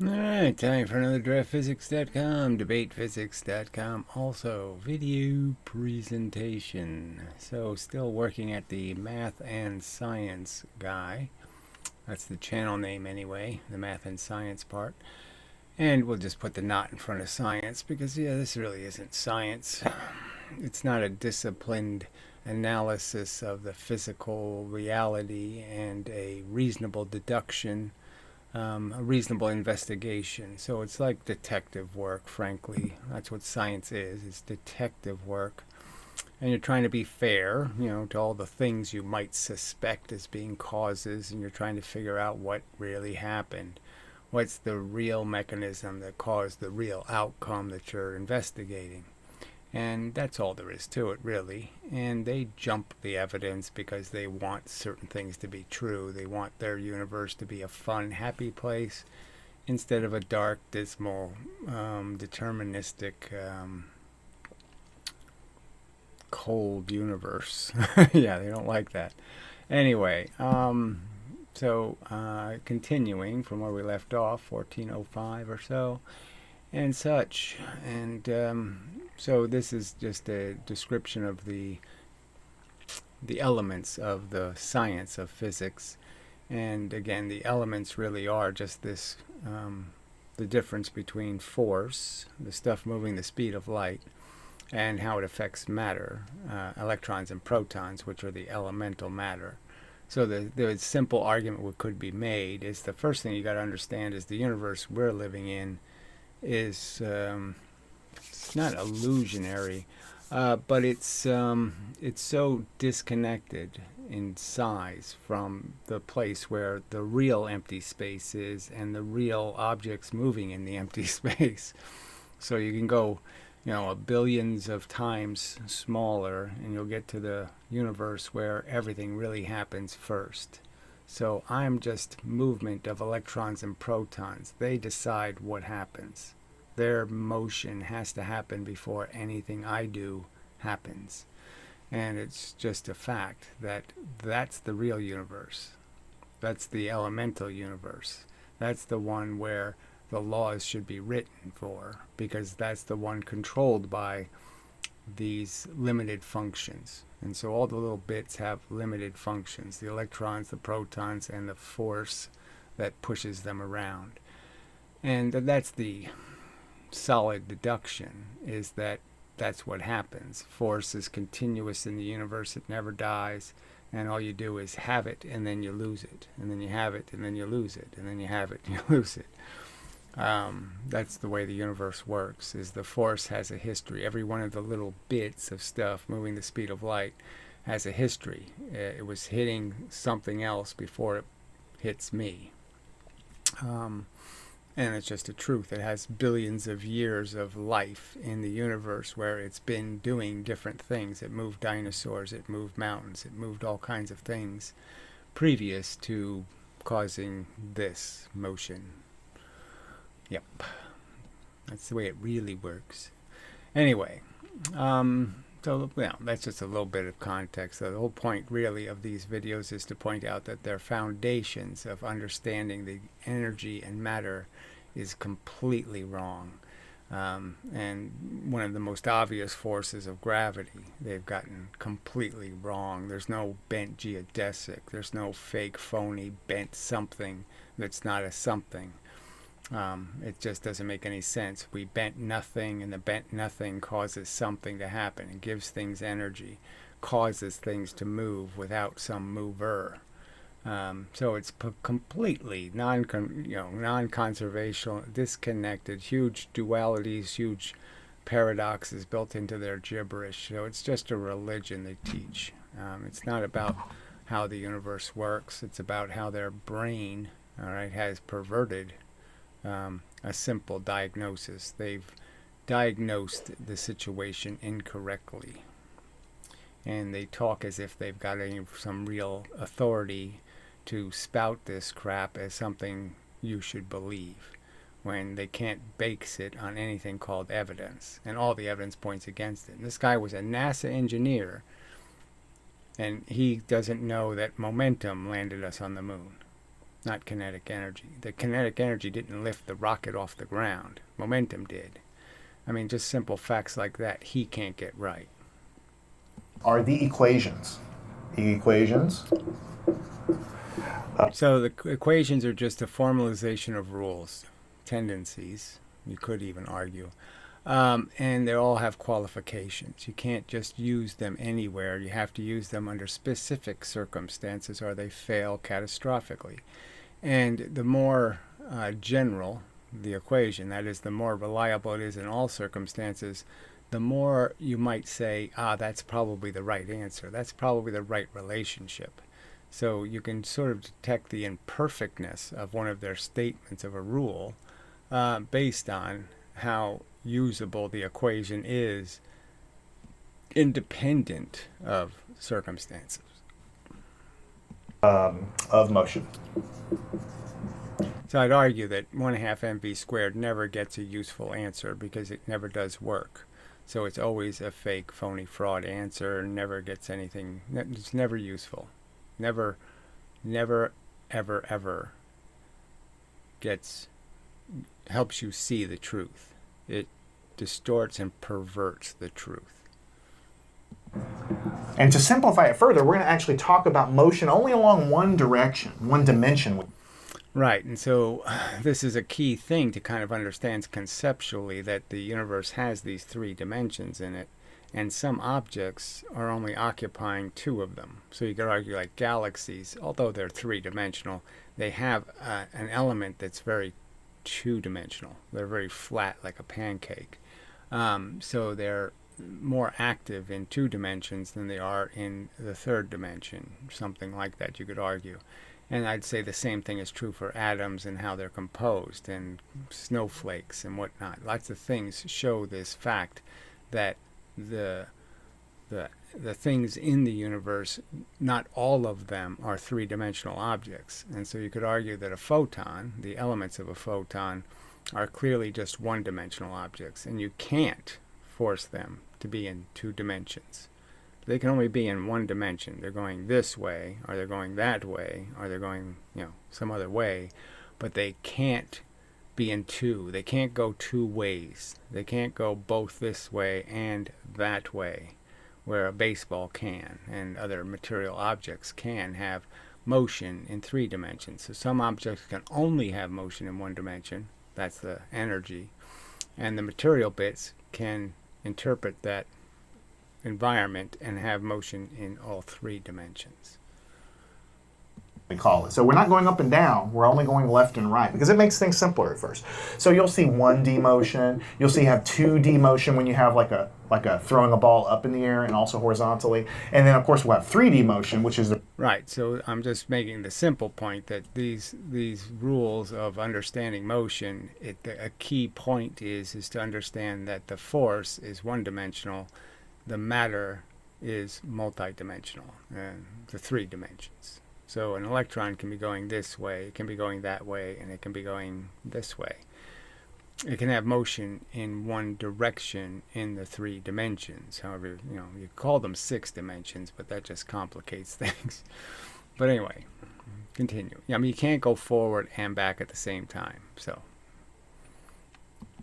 Alright, time for another DraftPhysics.com, DebatePhysics.com, also video presentation. So still working at the Math and Science guy. That's the channel name anyway, the Math and Science part. And we'll just put the not in front of science because, yeah, this really isn't science. It's not a disciplined analysis of the physical reality and a reasonable deduction, a reasonable investigation. So it's like detective work, frankly. That's what science is. It's detective work. And you're trying to be fair, to all the things you might suspect as being causes, and you're trying to figure out what really happened. What's the real mechanism that caused the real outcome that you're investigating? And that's all there is to it, really. And they jump the evidence because they want certain things to be true. They want their universe to be a fun, happy place instead of a dark, dismal, deterministic, cold universe. Yeah, they don't like that. Anyway, continuing from where we left off, 1405 or so, and such. And so this is just a description of the elements of the science of physics. And again, the elements really are just this the difference between force, the stuff moving the speed of light, and how it affects matter, electrons and protons, which are the elemental matter. So the simple argument what could be made is the first thing you got to understand is the universe we're living in is not illusionary, but it's so disconnected in size from the place where the real empty space is and the real objects moving in the empty space. So you can go, a billions of times smaller, and you'll get to the universe where everything really happens first. So I'm just movement of electrons and protons. They decide what happens. Their motion has to happen before anything I do happens. And it's just a fact that that's the real universe. That's the elemental universe. That's the one where the laws should be written for, because that's the one controlled by these limited functions. And so all the little bits have limited functions, the electrons, the protons, and the force that pushes them around. And that's the solid deduction, is that that's what happens. Force is continuous in the universe. It never dies. And all you do is have it, and then you lose it. And then you have it, and then you lose it. And then you have it, and you lose it. That's the way the universe works, is the force has a history. Every one of the little bits of stuff moving the speed of light has a history. It was hitting something else before it hits me. And it's just a truth. It has billions of years of life in the universe where it's been doing different things. It moved dinosaurs, it moved mountains, it moved all kinds of things previous to causing this motion. Yep. That's the way it really works. Anyway, that's just a little bit of context. So the whole point, really, of these videos is to point out that their foundations of understanding the energy and matter is completely wrong. And one of the most obvious forces of gravity, they've gotten completely wrong. There's no bent geodesic. There's no fake, phony, bent something that's not a something. It just doesn't make any sense. We bent nothing, and the bent nothing causes something to happen. It gives things energy, causes things to move without some mover. So it's completely non-conservational, disconnected, huge dualities, huge paradoxes built into their gibberish. So it's just a religion they teach. It's not about how the universe works. It's about how their brain, has perverted a simple diagnosis. They've diagnosed the situation incorrectly. And they talk as if they've got some real authority to spout this crap as something you should believe, when they can't base it on anything called evidence. And all the evidence points against it. And this guy was a NASA engineer, and he doesn't know that momentum landed us on the moon. not kinetic energy. The kinetic energy didn't lift the rocket off the ground. Momentum did. I mean, just simple facts like that he can't get right. Are the equations. The equations. So the equations are just a formalization of rules, tendencies, you could even argue. And they all have qualifications. You can't just use them anywhere. You have to use them under specific circumstances or they fail catastrophically. And the more general the equation, that is, the more reliable it is in all circumstances, the more you might say, that's probably the right answer. That's probably the right relationship. So you can sort of detect the imperfectness of one of their statements of a rule based on how usable the equation is independent of circumstances. Of motion. So I'd argue that 1/2 mv squared never gets a useful answer because it never does work. So it's always a fake, phony, fraud answer and never gets anything. It's never useful. Never, ever, ever helps you see the truth. It distorts and perverts the truth. And to simplify it further, we're going to actually talk about motion only along one direction, one dimension. Right, and so this is a key thing to kind of understand conceptually, that the universe has these 3 dimensions in it, and some objects are only occupying 2 of them. So you could argue like galaxies, although they're 3-dimensional, they have an element that's very 2-dimensional. They're very flat, like a pancake. So they're more active in 2 dimensions than they are in the 3rd dimension, something like that, you could argue. And I'd say the same thing is true for atoms and how they're composed, and snowflakes and whatnot. Lots of things show this fact that the things in the universe, not all of them are 3-dimensional objects. And so you could argue that a photon, the elements of a photon, are clearly just 1-dimensional objects, and you can't force them to be in 2 dimensions. They can only be in 1 dimension. They're going this way, or they're going that way, or they're going, some other way, but they can't be in 2. They can't go 2 ways. They can't go both this way and that way, where a baseball can and other material objects can have motion in 3 dimensions. So some objects can only have motion in 1 dimension. That's the energy. And the material bits can interpret that environment and have motion in all 3 dimensions. We call it. So we're not going up and down, we're only going left and right, because it makes things simpler at first. So you'll see 1D motion, you'll see have 2D motion when you have like a throwing a ball up in the air and also horizontally. And then of course we'll have 3D motion, which is right. So I'm just making the simple point that these rules of understanding motion, a key point is to understand that the force is 1-dimensional, the matter is multidimensional, the 3 dimensions. So an electron can be going this way, it can be going that way, and it can be going this way. It can have motion in 1 direction in the 3 dimensions. However, you call them 6 dimensions, but that just complicates things. But anyway, continue. You can't go forward and back at the same time. So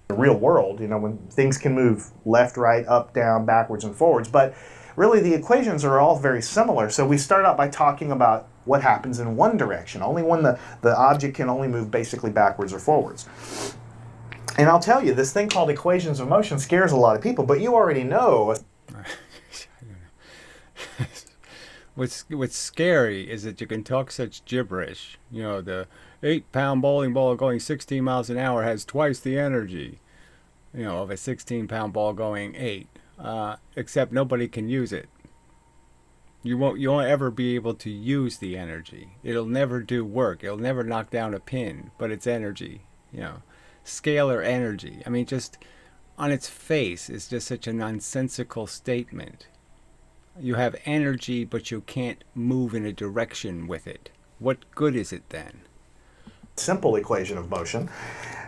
the real world, when things can move left, right, up, down, backwards, and forwards. But really the equations are all very similar. So we start out by talking about what happens in 1 direction, only when the object can only move basically backwards or forwards. And I'll tell you, this thing called equations of motion scares a lot of people, but you already know. What's scary is that you can talk such gibberish. The 8-pound bowling ball going 16 miles an hour has twice the energy, of a 16-pound ball going 8. Except nobody can use it. You won't ever be able to use the energy. It'll never do work. It'll never knock down a pin, but it's energy. Scalar energy. I mean, just on its face, it's just such a nonsensical statement. You have energy, but you can't move in a direction with it. What good is it then? Simple equation of motion.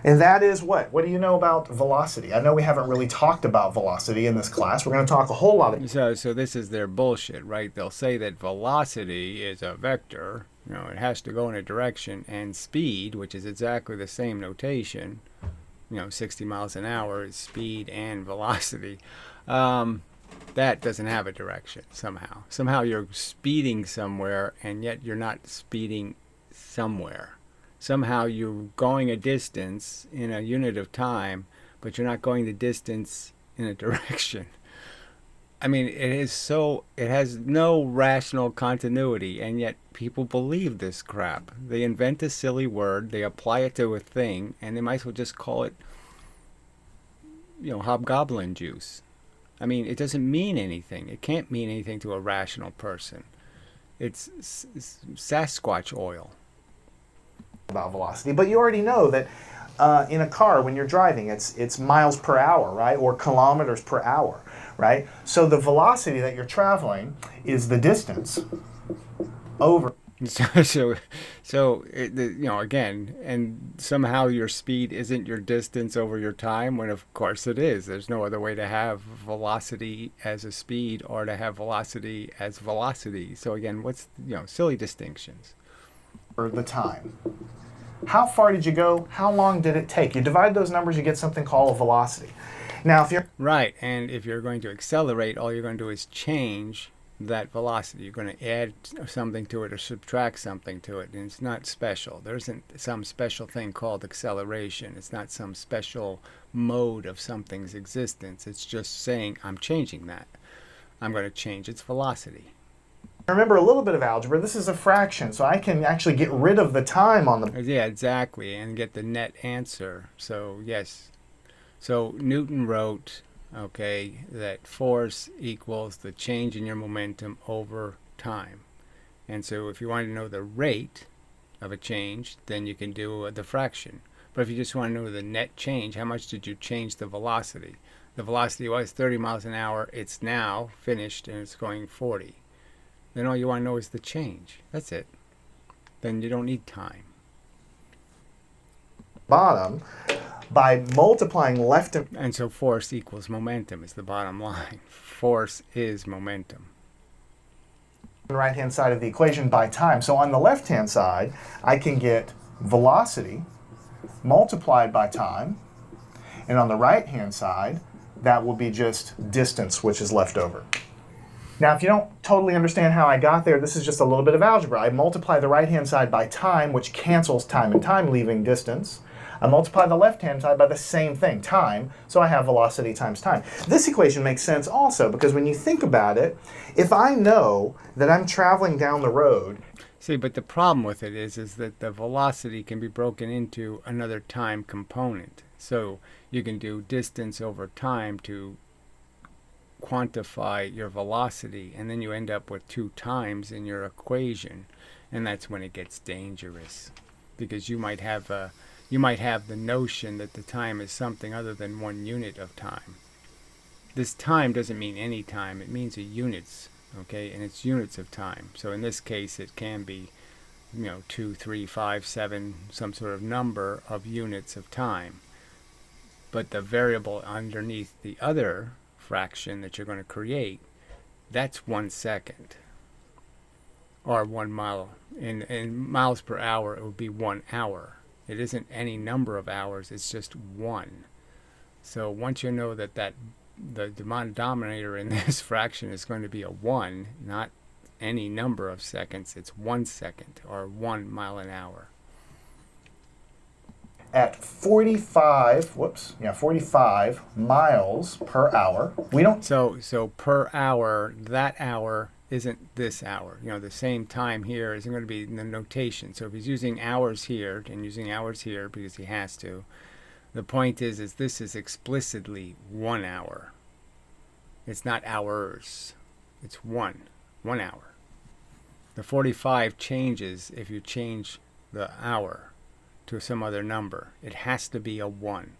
And that is what? What do you know about velocity? I know we haven't really talked about velocity in this class. We're going to talk a whole lot of So this is their bullshit, right? They'll say that velocity is a vector, It has to go in a direction, and speed, which is exactly the same notation, 60 miles an hour is speed and velocity. That doesn't have a direction somehow. Somehow you're speeding somewhere, and yet you're not speeding somewhere. Somehow you're going a distance in a unit of time, but you're not going the distance in a direction. I mean, it has no rational continuity, and yet people believe this crap. They invent a silly word, they apply it to a thing, and they might as well just call it, hobgoblin juice. I mean, it doesn't mean anything. It can't mean anything to a rational person. It's Sasquatch oil. About velocity, but you already know that in a car when you're driving, it's miles per hour, right, or kilometers per hour, right? So the velocity that you're traveling is the distance over. Again, and somehow your speed isn't your distance over your time, when of course it is. There's no other way to have velocity as a speed or to have velocity as velocity. So again, what's, silly distinctions. Or the time. How far did you go? How long did it take? You divide those numbers, you get something called a velocity. Now, if you're right, and if you're going to accelerate, all you're going to do is change that velocity. You're going to add something to it or subtract something to it, and it's not special. There isn't some special thing called acceleration. It's not some special mode of something's existence. It's just saying, I'm changing that. I'm going to change its velocity. Remember a little bit of algebra. This is a fraction, so I can actually get rid of the time on the... Yeah, exactly, and get the net answer. So, yes. So, Newton wrote, that force equals the change in your momentum over time. And so, if you want to know the rate of a change, then you can do the fraction. But if you just want to know the net change, how much did you change the velocity? The velocity was 30 miles an hour. It's now finished, and it's going 40. Then all you want to know is the change. That's it. Then you don't need time. Bottom by multiplying left and so force equals momentum is the bottom line. Force is momentum. The right hand side of the equation by time. So on the left hand side, I can get velocity multiplied by time, and on the right hand side, that will be just distance, which is left over. Now, if you don't totally understand how I got there, this is just a little bit of algebra. I multiply the right-hand side by time, which cancels time and time, leaving distance. I multiply the left-hand side by the same thing, time, so I have velocity times time. This equation makes sense also, because when you think about it, if I know that I'm traveling down the road... See, but the problem with it is that the velocity can be broken into another time component. So you can do distance over time to quantify your velocity, and then you end up with 2 times in your equation, and that's when it gets dangerous, because you might have the notion that the time is something other than 1 unit of time. This time doesn't mean any time, it means a units, and it's units of time. So in this case it can be 2, 3, 5, 7, some sort of number of units of time, but the variable underneath the other fraction that you're going to create, that's 1 second, or 1 mile. In miles per hour, it would be 1 hour. It isn't any number of hours, it's just 1. So once you know that the denominator in this fraction is going to be a 1, not any number of seconds, it's 1 second, or 1 mile an hour. At 45 miles per hour. We don't... So per hour, that hour isn't this hour. The same time here isn't going to be in the notation. So if he's using hours here and using hours here because he has to, the point is this is explicitly 1 hour. It's not hours. It's 1 hour. The 45 changes if you change the hour to some other number. It has to be a 1.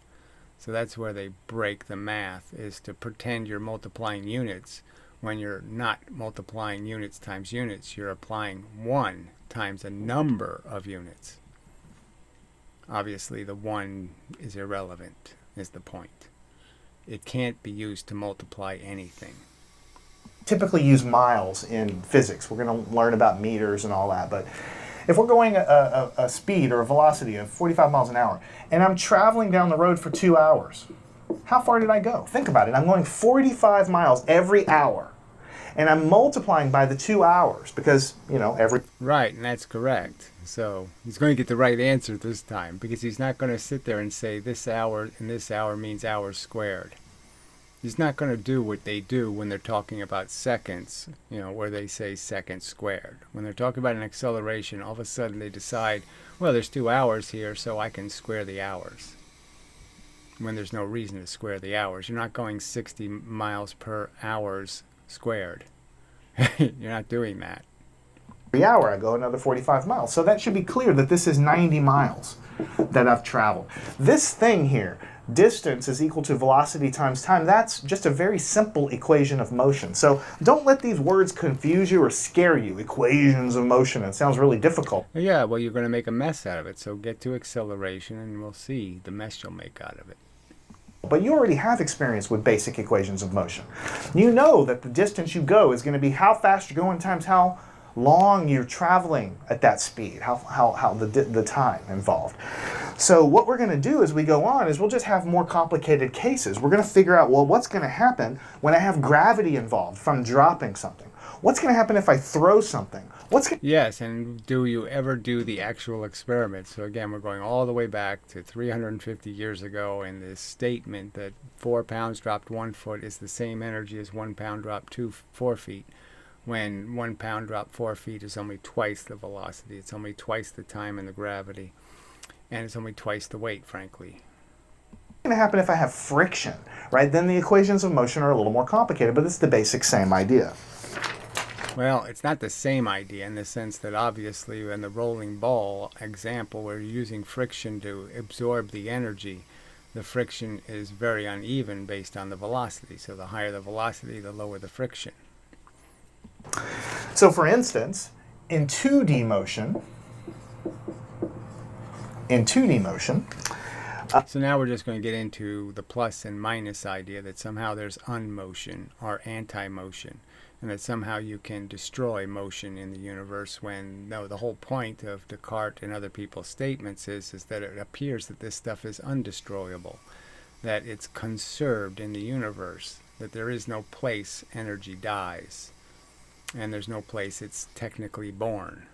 So that's where they break the math, is to pretend you're multiplying units when you're not multiplying units times units. You're applying 1 times a number of units. Obviously the 1 is irrelevant, is the point. It can't be used to multiply anything. Typically use miles in physics. We're going to learn about meters and all that, but If we're going a speed or a velocity of 45 miles an hour, and I'm traveling down the road for 2 hours, how far did I go? Think about it. I'm going 45 miles every hour, and I'm multiplying by the 2 hours because, every... Right, and that's correct. So he's going to get the right answer this time, because he's not going to sit there and say this hour and this hour means hours squared. He's not going to do what they do when they're talking about seconds, where they say seconds squared. When they're talking about an acceleration, all of a sudden they decide, well, there's 2 hours here, so I can square the hours. When there's no reason to square the hours. You're not going 60 miles per hour squared. You're not doing that. Every hour I go another 45 miles. So that should be clear that this is 90 miles that I've traveled. This thing here, distance is equal to velocity times time. That's just a very simple equation of motion. So don't let these words confuse you or scare you. Equations of motion. It sounds really difficult. Yeah, well, you're going to make a mess out of it. So get to acceleration and we'll see the mess you'll make out of it. But you already have experience with basic equations of motion. You know that the distance you go is going to be how fast you're going times how long you're traveling at that speed, how the time involved. So what we're going to do as we go on is we'll just have more complicated cases. We're going to figure out, well, what's going to happen when I have gravity involved from dropping something? What's going to happen if I throw something? Yes, and do you ever do the actual experiment? So again, we're going all the way back to 350 years ago, and this statement that 4 pounds dropped 1 foot is the same energy as 1 pound dropped 4 feet. When 1 pound dropped 4 feet is only twice the velocity. It's only twice the time and the gravity. And it's only twice the weight, frankly. What's going to happen if I have friction, right? Then the equations of motion are a little more complicated, but it's the basic same idea. Well, it's not the same idea in the sense that obviously in the rolling ball example, where you're using friction to absorb the energy, the friction is very uneven based on the velocity. So the higher the velocity, the lower the friction. So for instance, in 2D motion, so now we're just going to get into the plus and minus idea that somehow there's unmotion or anti-motion, and that somehow you can destroy motion in the universe when, no, the whole point of Descartes and other people's statements is that it appears that this stuff is undestroyable, that it's conserved in the universe, that there is no place energy dies. And there's no place it's technically born.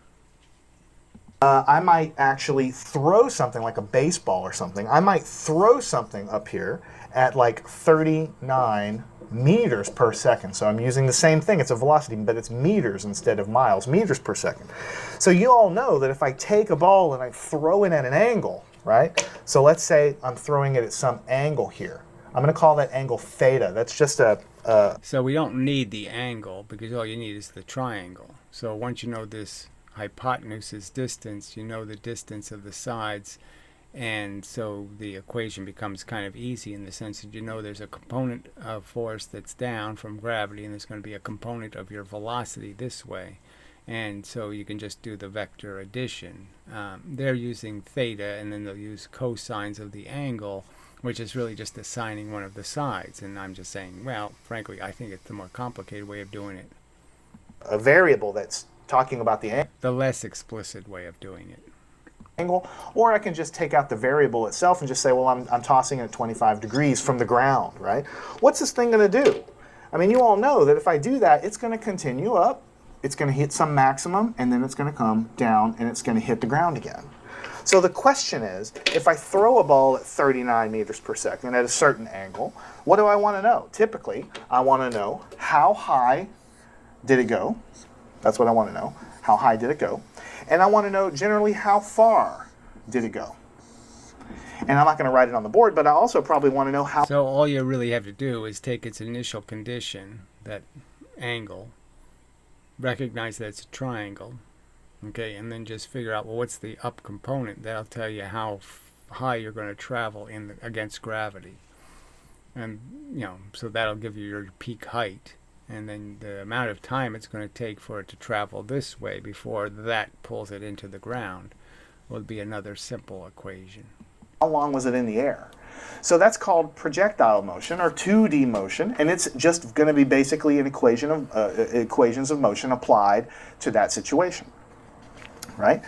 I might actually throw something like a baseball or something. I might throw something up here at like 39 meters per second. So I'm using the same thing. It's a velocity, but it's meters instead of miles, meters per second. So you all know that if I take a ball and I throw it at an angle, right? So let's say I'm throwing it at some angle here. I'm going to call that angle theta. That's just So we don't need the angle because all you need is the triangle. So once you know this hypotenuse's distance, you know the distance of the sides, and so the equation becomes kind of easy in the sense that you know there's a component of force that's down from gravity, and there's going to be a component of your velocity this way. And so you can just do the vector addition. They're using theta, and then they'll use cosines of the angle, which is really just assigning one of the sides. And I'm just saying, well, frankly, I think it's the more complicated way of doing it. A variable that's talking about the angle. The less explicit way of doing it. Angle, or I can just take out the variable itself and just say, well, I'm tossing it at 25 degrees from the ground, right? What's this thing going to do? I mean, you all know that if I do that, it's going to continue up, it's going to hit some maximum, and then it's going to come down, and it's going to hit the ground again. So the question is, if I throw a ball at 39 meters per second at a certain angle, what do I want to know? Typically, I want to know how high did it go? That's what I want to know. How high did it go? And I want to know generally how far did it go? And I'm not going to write it on the board, but I also probably want to know how... So all you really have to do is take its initial condition, that angle, recognize that it's a triangle, okay, and then just figure out, well, what's the up component? That'll tell you how high you're going to travel against gravity. And, so that'll give you your peak height. And then the amount of time it's going to take for it to travel this way before that pulls it into the ground will be another simple equation. How long was it in the air? So that's called projectile motion or 2D motion, and it's just going to be basically an equation of equations of motion applied to that situation. right?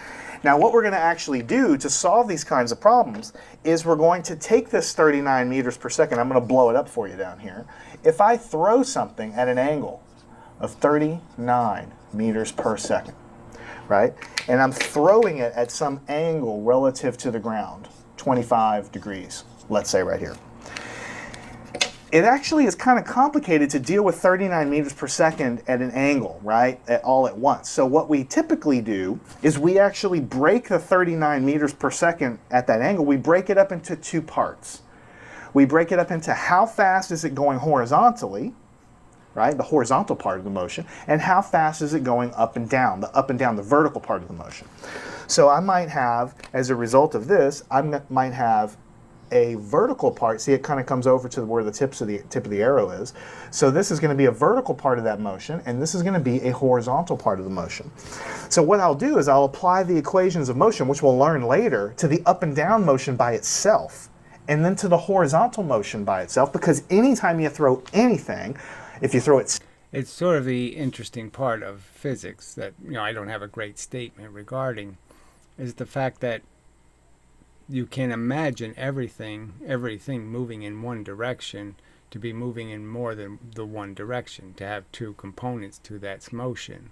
Now what we're going to actually do to solve these kinds of problems is we're going to take this 39 meters per second. I'm going to blow it up for you down here. If I throw something at an angle of 39 meters per second, right? And I'm throwing it at some angle relative to the ground, 25 degrees, let's say right here. It actually is kind of complicated to deal with 39 meters per second at an angle, right, all at once. So what we typically do is we actually break the 39 meters per second at that angle. We break it up into two parts. We break it up into how fast is it going horizontally, right, the horizontal part of the motion, and how fast is it going up and down, the vertical part of the motion. So I might have, as a result of this, I might have a vertical part. See, it kind of comes over to where the tip of the arrow is. So this is going to be a vertical part of that motion, and this is going to be a horizontal part of the motion. So what I'll do is I'll apply the equations of motion, which we'll learn later, to the up and down motion by itself, and then to the horizontal motion by itself, because anytime you throw anything, if you throw it... It's sort of the interesting part of physics that, I don't have a great statement regarding, is the fact that you can imagine everything moving in one direction to be moving in more than the one direction, to have two components to that motion.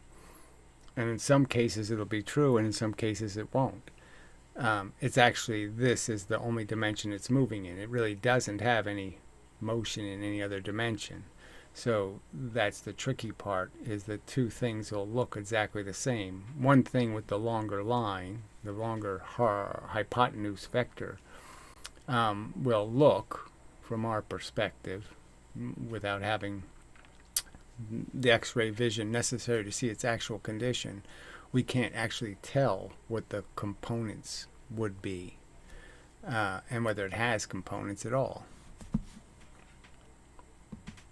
And in some cases it'll be true, and in some cases it won't. It's actually, this is the only dimension it's moving in. It really doesn't have any motion in any other dimension. So that's the tricky part, is that two things will look exactly the same. One thing with the longer line, the longer hypotenuse vector, will look, from our perspective, without having the X-ray vision necessary to see its actual condition, we can't actually tell what the components would be, and whether it has components at all.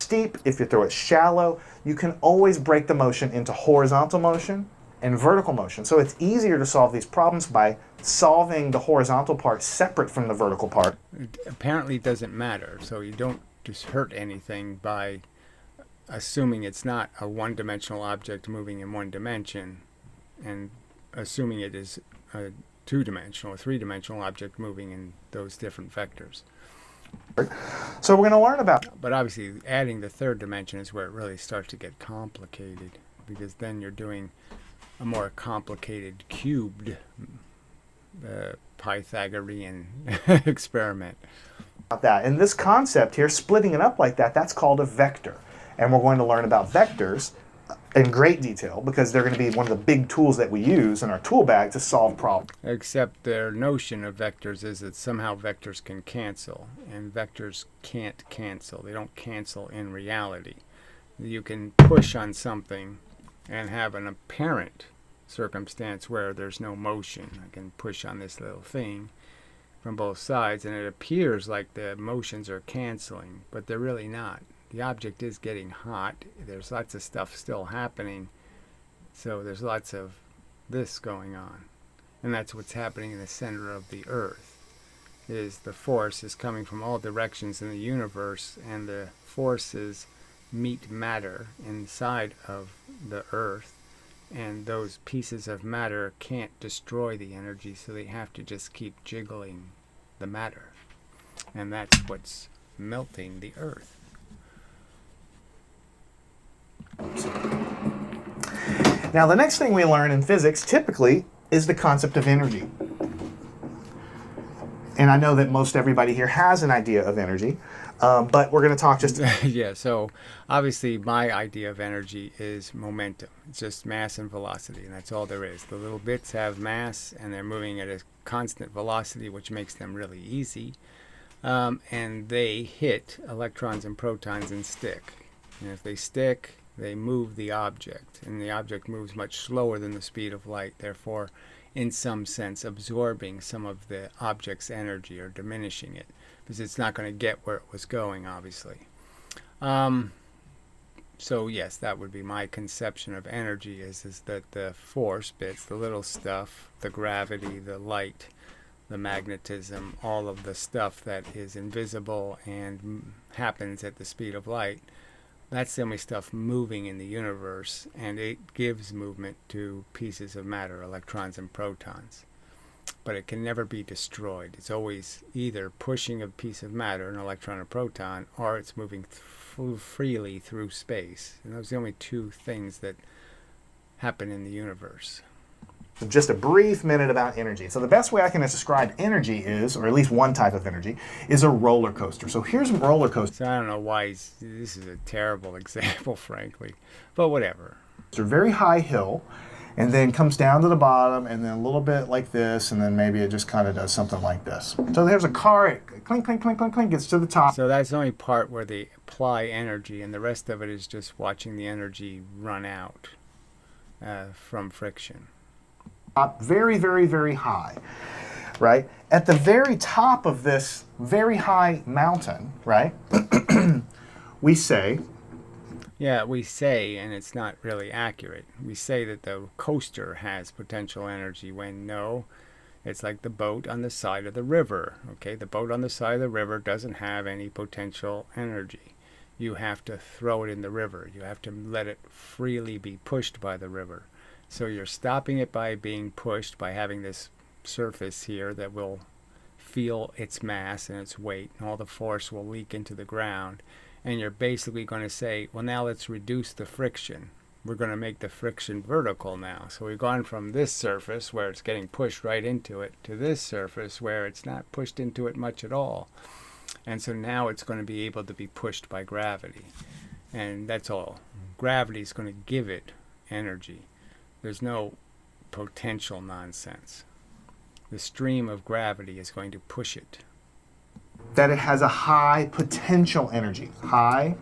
Steep, if you throw it shallow, you can always break the motion into horizontal motion and vertical motion. So it's easier to solve these problems by solving the horizontal part separate from the vertical part. It apparently doesn't matter, so you don't just hurt anything by assuming it's not a one-dimensional object moving in one dimension, and assuming it is a two-dimensional or three-dimensional object moving in those different vectors. So we're going to learn about... But obviously adding the third dimension is where it really starts to get complicated, because then you're doing a more complicated cubed Pythagorean experiment. that. And this concept here, splitting it up like that, that's called a vector. And we're going to learn about vectors in great detail, because they're going to be one of the big tools that we use in our tool bag to solve problems. Except their notion of vectors is that somehow vectors can cancel, and vectors can't cancel. They don't cancel in reality. You can push on something and have an apparent circumstance where there's no motion. I can push on this little thing from both sides, and it appears like the motions are canceling, but they're really not. The object is getting hot. There's lots of stuff still happening. So there's lots of this going on. And that's what's happening in the center of the Earth. Is the force is coming from all directions in the universe, and the forces meet matter inside of the Earth. And those pieces of matter can't destroy the energy, so they have to just keep jiggling the matter. And that's what's melting the Earth. Now, the next thing we learn in physics typically is the concept of energy. And I know that most everybody here has an idea of energy, but we're going to talk just... Yeah, so obviously my idea of energy is momentum. It's just mass and velocity, and that's all there is. The little bits have mass, and they're moving at a constant velocity, which makes them really easy. And they hit electrons and protons and stick. And if they stick, they move the object, and the object moves much slower than the speed of light, therefore in some sense absorbing some of the object's energy or diminishing it, because it's not going to get where it was going, obviously. So yes, that would be my conception of energy, is that the force bits, the little stuff, the gravity, the light, the magnetism, all of the stuff that is invisible and happens at the speed of light, That's the only stuff moving in the universe, and it gives movement to pieces of matter, electrons and protons. But it can never be destroyed. It's always either pushing a piece of matter, an electron or proton, or it's moving freely through space. And those are the only two things that happen in the universe. Just a brief minute about energy. So the best way I can describe energy is, or at least one type of energy, is a roller coaster. So here's a roller coaster. So I don't know why this is a terrible example, frankly, but whatever. It's a very high hill, and then comes down to the bottom, and then a little bit like this, and then maybe it just kind of does something like this. So there's a car, it clink, clink, clink, clink, clink, gets to the top. So that's the only part where they apply energy, and the rest of it is just watching the energy run out from friction. Very, very, very high, right? At the very top of this very high mountain, right, we say... Yeah, we say, and it's not really accurate, we say that the coaster has potential energy when no, it's like the boat on the side of the river, okay? The boat on the side of the river doesn't have any potential energy. You have to throw it in the river. You have to let it freely be pushed by the river. So you're stopping it by being pushed, by having this surface here that will feel its mass and its weight, and all the force will leak into the ground. And you're basically going to say, well, now let's reduce the friction. We're going to make the friction vertical now. So we've gone from this surface where it's getting pushed right into it to this surface where it's not pushed into it much at all. And so now it's going to be able to be pushed by gravity. And that's all. Gravity is going to give it energy. There's no potential nonsense. The stream of gravity is going to push it. That it has a high potential energy. High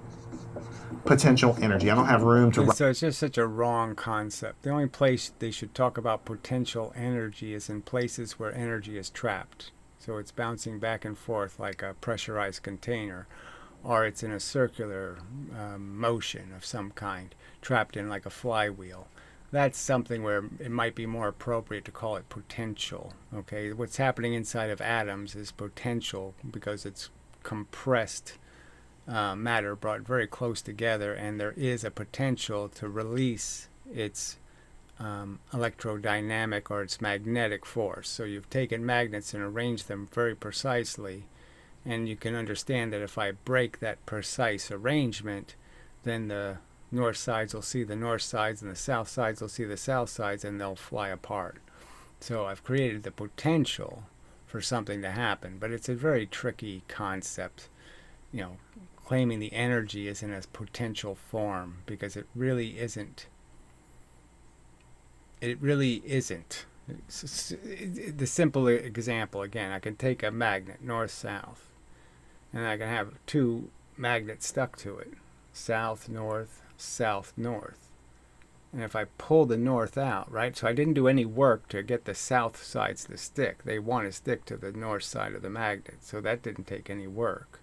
potential energy. I don't have room to... So it's just such a wrong concept. The only place they should talk about potential energy is in places where energy is trapped. So it's bouncing back and forth like a pressurized container, or it's in a circular motion of some kind, trapped in like a flywheel. That's something where it might be more appropriate to call it potential. Okay, what's happening inside of atoms is potential because it's compressed matter brought very close together, and there is a potential to release its electrodynamic or its magnetic force. So you've taken magnets and arranged them very precisely, and you can understand that if I break that precise arrangement, then the north sides will see the north sides and the south sides will see the south sides, and they'll fly apart. So I've created the potential for something to happen, but it's a very tricky concept, you know, claiming the energy is in a potential form, because it really isn't. It really isn't. The simple example, again, I can take a magnet, north-south, and I can have two magnets stuck to it, south-north, south-north. And if I pull the north out, right, so I didn't do any work to get the south sides to stick. They want to stick to the north side of the magnet, so that didn't take any work.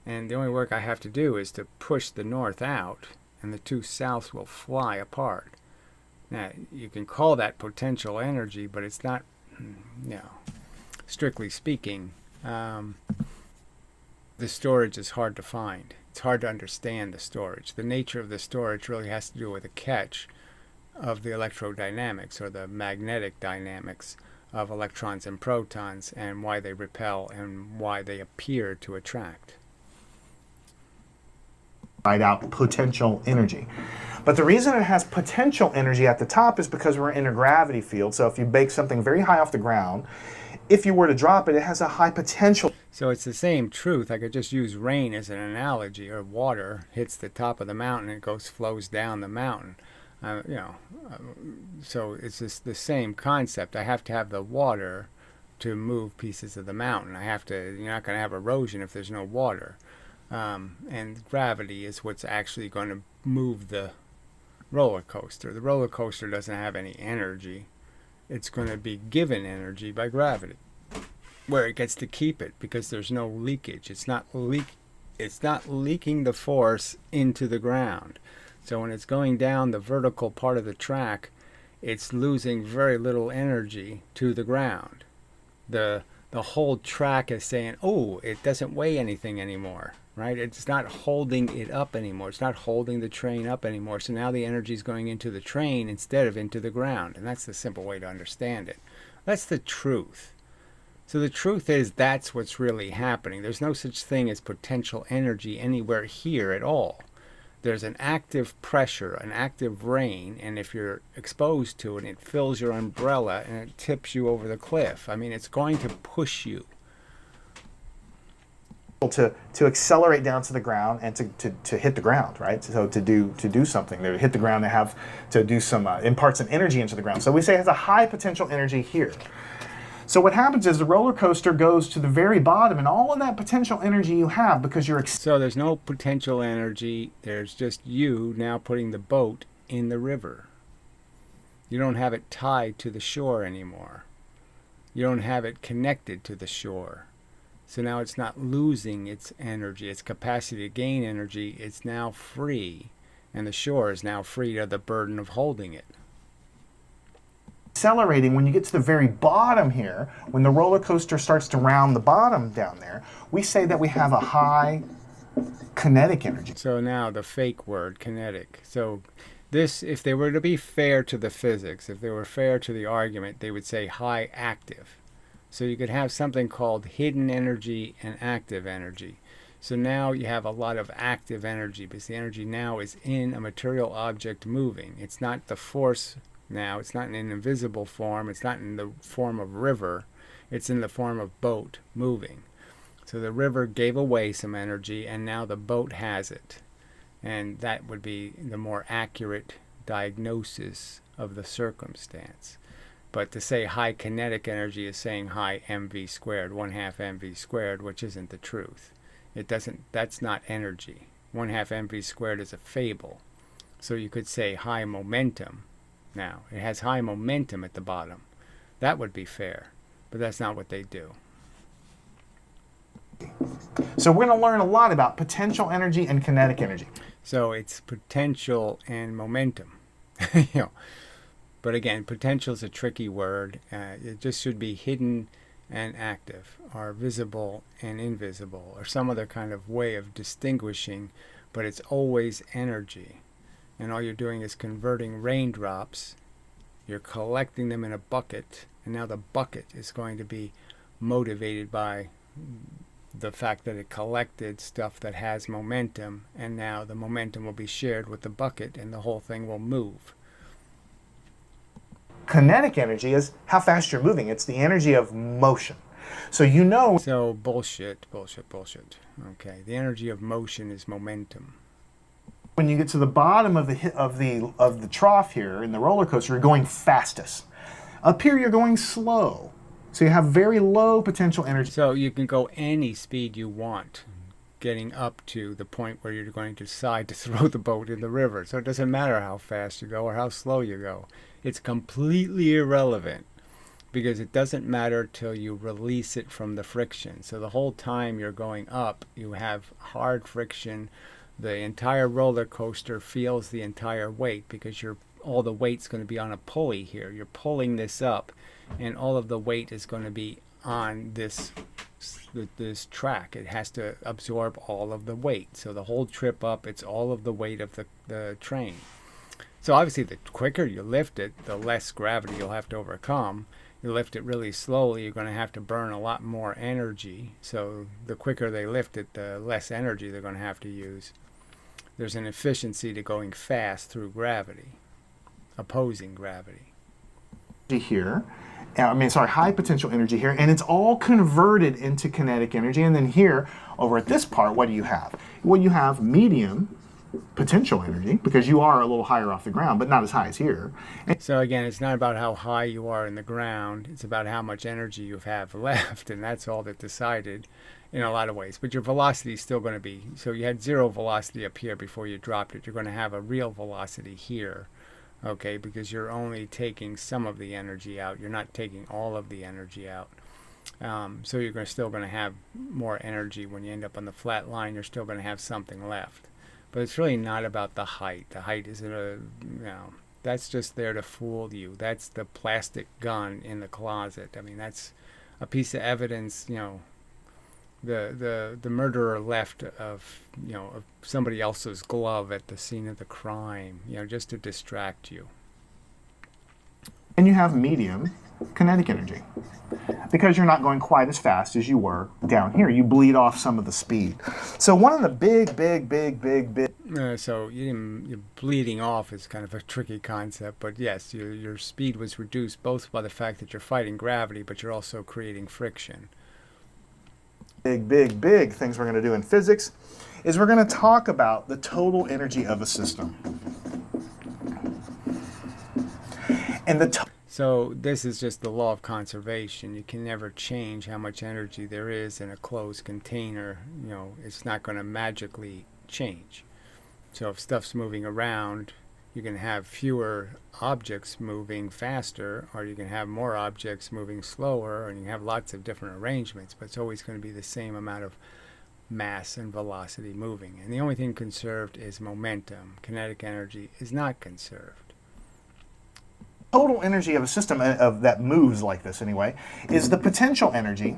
And the only work I have to do is to push the north out, and the two souths will fly apart. Now, you can call that potential energy, but it's not, you know, strictly speaking, the storage is hard to find. It's hard to understand the storage. The nature of the storage really has to do with a catch of the electrodynamics or the magnetic dynamics of electrons and protons, and why they repel and why they appear to attract. Write out potential energy. But the reason it has potential energy at the top is because we're in a gravity field. So if you bake something very high off the ground, if you were to drop it, it has a high potential. So it's the same truth. I could just use rain as an analogy, or water hits the top of the mountain and it flows down the mountain. So it's just the same concept. I have to have the water to move pieces of the mountain. You're not going to have erosion if there's no water. And gravity is what's actually going to move the roller coaster. The roller coaster doesn't have any energy. It's going to be given energy by gravity, where it gets to keep it because there's no leakage. It's not leaking the force into the ground. So when it's going down the vertical part of the track, it's losing very little energy to the ground. The the whole track is saying, oh, it doesn't weigh anything anymore, right? It's not holding it up anymore. It's not holding the train up anymore. So now the energy is going into the train instead of into the ground. And that's the simple way to understand it. That's the truth. So the truth is that's what's really happening. There's no such thing as potential energy anywhere here at all. There's an active pressure, an active rain, and if you're exposed to it, it fills your umbrella and it tips you over the cliff. I mean, it's going to push you. To accelerate down to the ground and to hit the ground, right? So to do something, they hit the ground, they have to do some impart some energy into the ground. So we say it has a high potential energy here. So what happens is the roller coaster goes to the very bottom, and all of that potential energy you have because you're... So there's no potential energy. There's just you now putting the boat in the river. You don't have it tied to the shore anymore. You don't have it connected to the shore. So now it's not losing its energy, its capacity to gain energy. It's now free, and the shore is now free of the burden of holding it. Accelerating when you get to the very bottom here, when the roller coaster starts to round the bottom down there, we say that we have a high kinetic energy. So now the fake word, kinetic. So this, if they were to be fair to the physics, if they were fair to the argument, they would say high active. So you could have something called hidden energy and active energy. So now you have a lot of active energy because the energy now is in a material object moving. It's not the force now. It's not in an invisible form. It's not in the form of river. It's in the form of boat moving. So the river gave away some energy and now the boat has it. And that would be the more accurate diagnosis of the circumstance. But to say high kinetic energy is saying high mv squared, 1/2 mv squared, which isn't the truth. It doesn't, that's not energy. 1/2 mv squared is a fable. So you could say high momentum. Now, it has high momentum at the bottom. That would be fair, but that's not what they do. So we're going to learn a lot about potential energy and kinetic energy. So it's potential and momentum. you know. But again, potential is a tricky word. It just should be hidden and active, or visible and invisible, or some other kind of way of distinguishing, but it's always energy. And all you're doing is converting raindrops. You're collecting them in a bucket, and now the bucket is going to be motivated by the fact that it collected stuff that has momentum, and now the momentum will be shared with the bucket, and the whole thing will move. Kinetic energy is how fast you're moving. It's the energy of motion. So you know... So bullshit. Okay, the energy of motion is momentum. When you get to the bottom of the trough here in the roller coaster, you're going fastest. Up here, you're going slow. So you have very low potential energy. So you can go any speed you want, getting up to the point where you're going to decide to throw the boat in the river. So it doesn't matter how fast you go or how slow you go. It's completely irrelevant because it doesn't matter till you release it from the friction. So the whole time you're going up, you have hard friction. The entire roller coaster feels the entire weight because all the weight's going to be on a pulley here. You're pulling this up, and all of the weight is going to be on this track. It has to absorb all of the weight. So the whole trip up, it's all of the weight of the train. So obviously the quicker you lift it, the less gravity you'll have to overcome. You lift it really slowly, you're going to have to burn a lot more energy. So the quicker they lift it, the less energy they're going to have to use. There's an efficiency to going fast through gravity, opposing gravity. Here, high potential energy here, and it's all converted into kinetic energy. And then here, over at this part, what do you have? Well, you have medium potential energy because you are a little higher off the ground, but not as high as here. So again, it's not about how high you are in the ground. It's about how much energy you have left, and that's all that decided in a lot of ways. But your velocity is still going to be, so you had zero velocity up here before you dropped it. You're going to have a real velocity here, okay, because you're only taking some of the energy out. You're not taking all of the energy out. So you're still going to have more energy when you end up on the flat line. You're still going to have something left. But it's really not about the height. The height isn't that's just there to fool you. That's the plastic gun in the closet. I mean, that's a piece of evidence, the murderer left of of somebody else's glove at the scene of the crime, just to distract you. And you have medium kinetic energy. Because you're not going quite as fast as you were down here. You bleed off some of the speed. So one of the big so you're bleeding off is kind of a tricky concept, but yes, your speed was reduced both by the fact that you're fighting gravity, but you're also creating friction. Big things we're going to do in physics is we're going to talk about the total energy of a system. And so this is just the law of conservation. You can never change how much energy there is in a closed container. It's not going to magically change. So if stuff's moving around, you can have fewer objects moving faster, or you can have more objects moving slower, and you can have lots of different arrangements, but it's always going to be the same amount of mass and velocity moving. And the only thing conserved is momentum. Kinetic energy is not conserved. Total energy of a system that moves like this anyway is the potential energy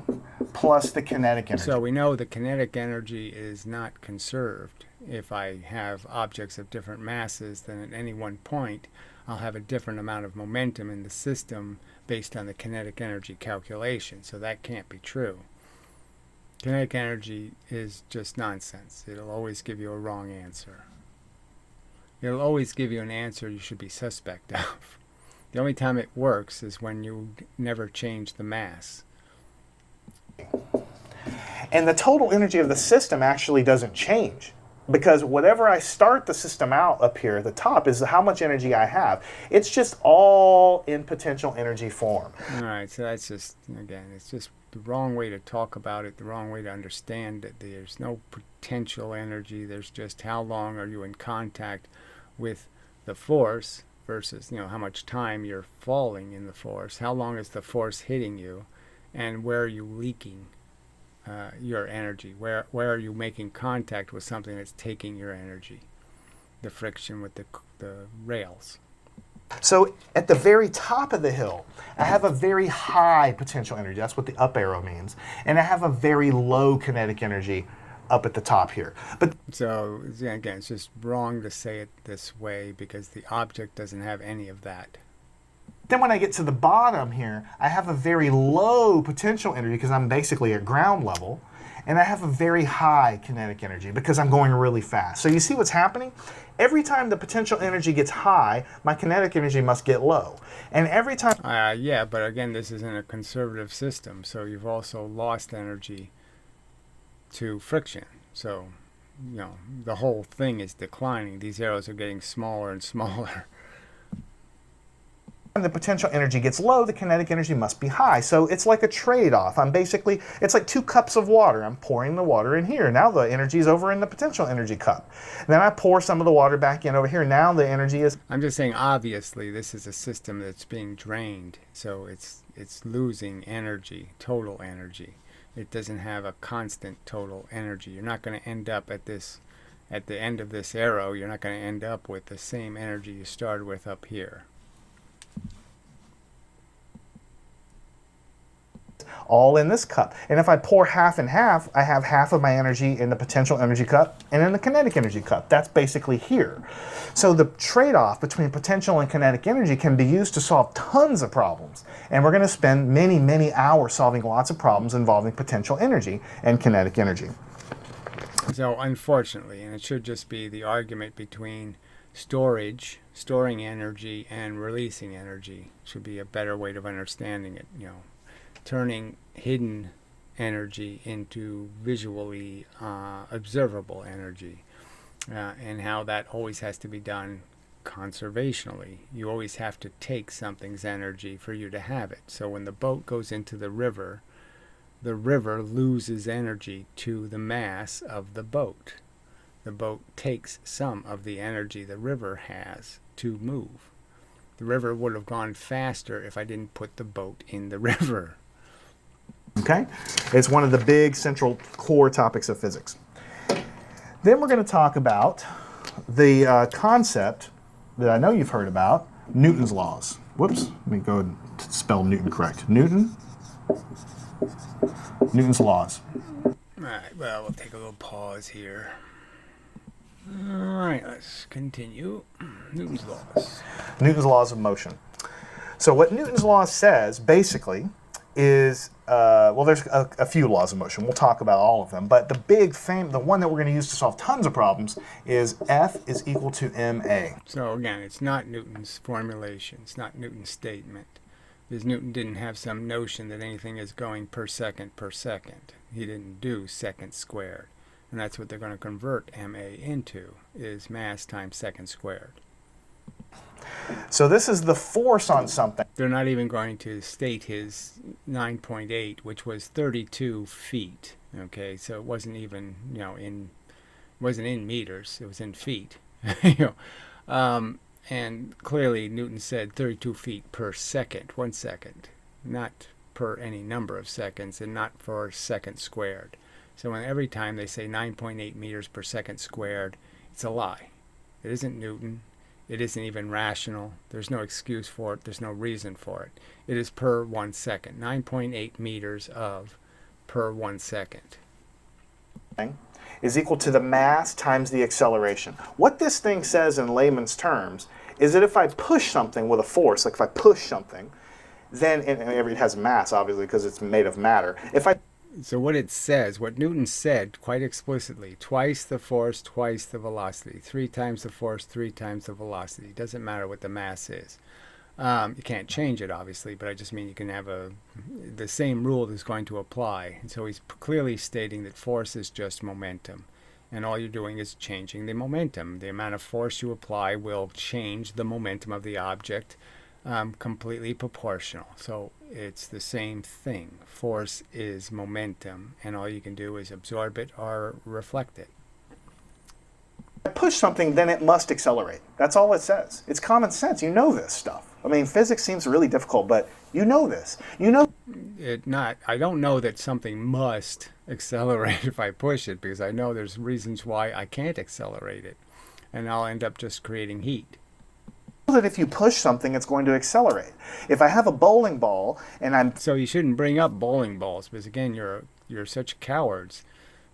plus the kinetic energy. So we know the kinetic energy is not conserved. If I have objects of different masses, then at any one point I'll have a different amount of momentum in the system based on the kinetic energy calculation. So that can't be true. Kinetic energy is just nonsense. It'll always give you a wrong answer. It'll always give you an answer you should be suspect of. The only time it works is when you never change the mass. And the total energy of the system actually doesn't change, because whatever I start the system out up here at the top is how much energy I have. It's just all in potential energy form. All right, so that's just, again, it's just the wrong way to talk about it, the wrong way to understand it. There's no potential energy. There's just how long are you in contact with the force versus, how much time you're falling in the force. How long is the force hitting you, and where are you leaking your energy? Where are you making contact with something that's taking your energy? The friction with the rails. So at the very top of the hill, I have a very high potential energy. That's what the up arrow means. And I have a very low kinetic energy up at the top here. But so again, it's just wrong to say it this way because the object doesn't have any of that. Then when I get to the bottom here, I have a very low potential energy because I'm basically at ground level, and I have a very high kinetic energy because I'm going really fast. So you see what's happening? Every time the potential energy gets high, my kinetic energy must get low. And every time... yeah, but again, this isn't a conservative system, so you've also lost energy to friction. So, the whole thing is declining. These arrows are getting smaller and smaller. When the potential energy gets low, the kinetic energy must be high. So it's like a trade-off. It's like 2 cups of water. I'm pouring the water in here. Now the energy is over in the potential energy cup. Then I pour some of the water back in over here. Now the energy is... I'm just saying, obviously, this is a system that's being drained. So it's losing energy, total energy. It doesn't have a constant total energy. You're not going to end up at the end of this arrow, you're not going to end up with the same energy you started with up here. All in this cup. And if I pour half and half, I have half of my energy in the potential energy cup and in the kinetic energy cup. That's basically here. So the trade-off between potential and kinetic energy can be used to solve tons of problems. And we're going to spend many hours solving lots of problems involving potential energy and kinetic energy. So unfortunately, and it should just be the argument between storing energy, and releasing energy should be a better way of understanding it, turning hidden energy into visually observable energy, and how that always has to be done conservationally. You always have to take something's energy for you to have it. So when the boat goes into the river loses energy to the mass of the boat. The boat takes some of the energy the river has to move. The river would have gone faster if I didn't put the boat in the river. Okay? It's one of the big central core topics of physics. Then we're going to talk about the concept that I know you've heard about, Newton's laws. Whoops, let me go and spell Newton correct. Newton's Newton's laws. All right, well, we'll take a little pause here. All right, let's continue. Newton's laws. Newton's laws of motion. So what Newton's law says, basically, is, well, there's a few laws of motion. We'll talk about all of them. But the one that we're going to use to solve tons of problems is F is equal to ma. So again, it's not Newton's formulation. It's not Newton's statement. Because Newton didn't have some notion that anything is going per second per second. He didn't do seconds squared. And that's what they're going to convert ma into, is mass times seconds squared. So this is the force on something. They're not even going to state his 9.8, which was 32 feet. Okay, so it wasn't even, wasn't in meters. It was in feet. And clearly Newton said 32 feet per second, 1 second, not per any number of seconds, and not for second squared. So every time they say 9.8 meters per second squared, it's a lie. It isn't Newton. It isn't even rational. There's no excuse for it. There's no reason for it. It is per 1 second. 9.8 meters of per 1 second. Is equal to the mass times the acceleration. What this thing says in layman's terms is that if I push something with a force, like if I push something, then it has mass, obviously, because it's made of matter. So what it says, what Newton said quite explicitly, twice the force, twice the velocity, 3 times the force, 3 times the velocity. Doesn't matter what the mass is. You can't change it, obviously, but I just mean you can have the same rule is going to apply. And so he's clearly stating that force is just momentum. And all you're doing is changing the momentum. The amount of force you apply will change the momentum of the object, completely proportional. So it's the same thing. Force is momentum, and all you can do is absorb it or reflect it. If I push something, then it must accelerate. That's all it says. It's common sense. You know this stuff. I mean, physics seems really difficult, but you know this. I don't know that something must accelerate if I push it, because I know there's reasons why I can't accelerate it, and I'll end up just creating heat. That if you push something, it's going to accelerate. If I have a bowling ball and So you shouldn't bring up bowling balls, because again, you're such cowards,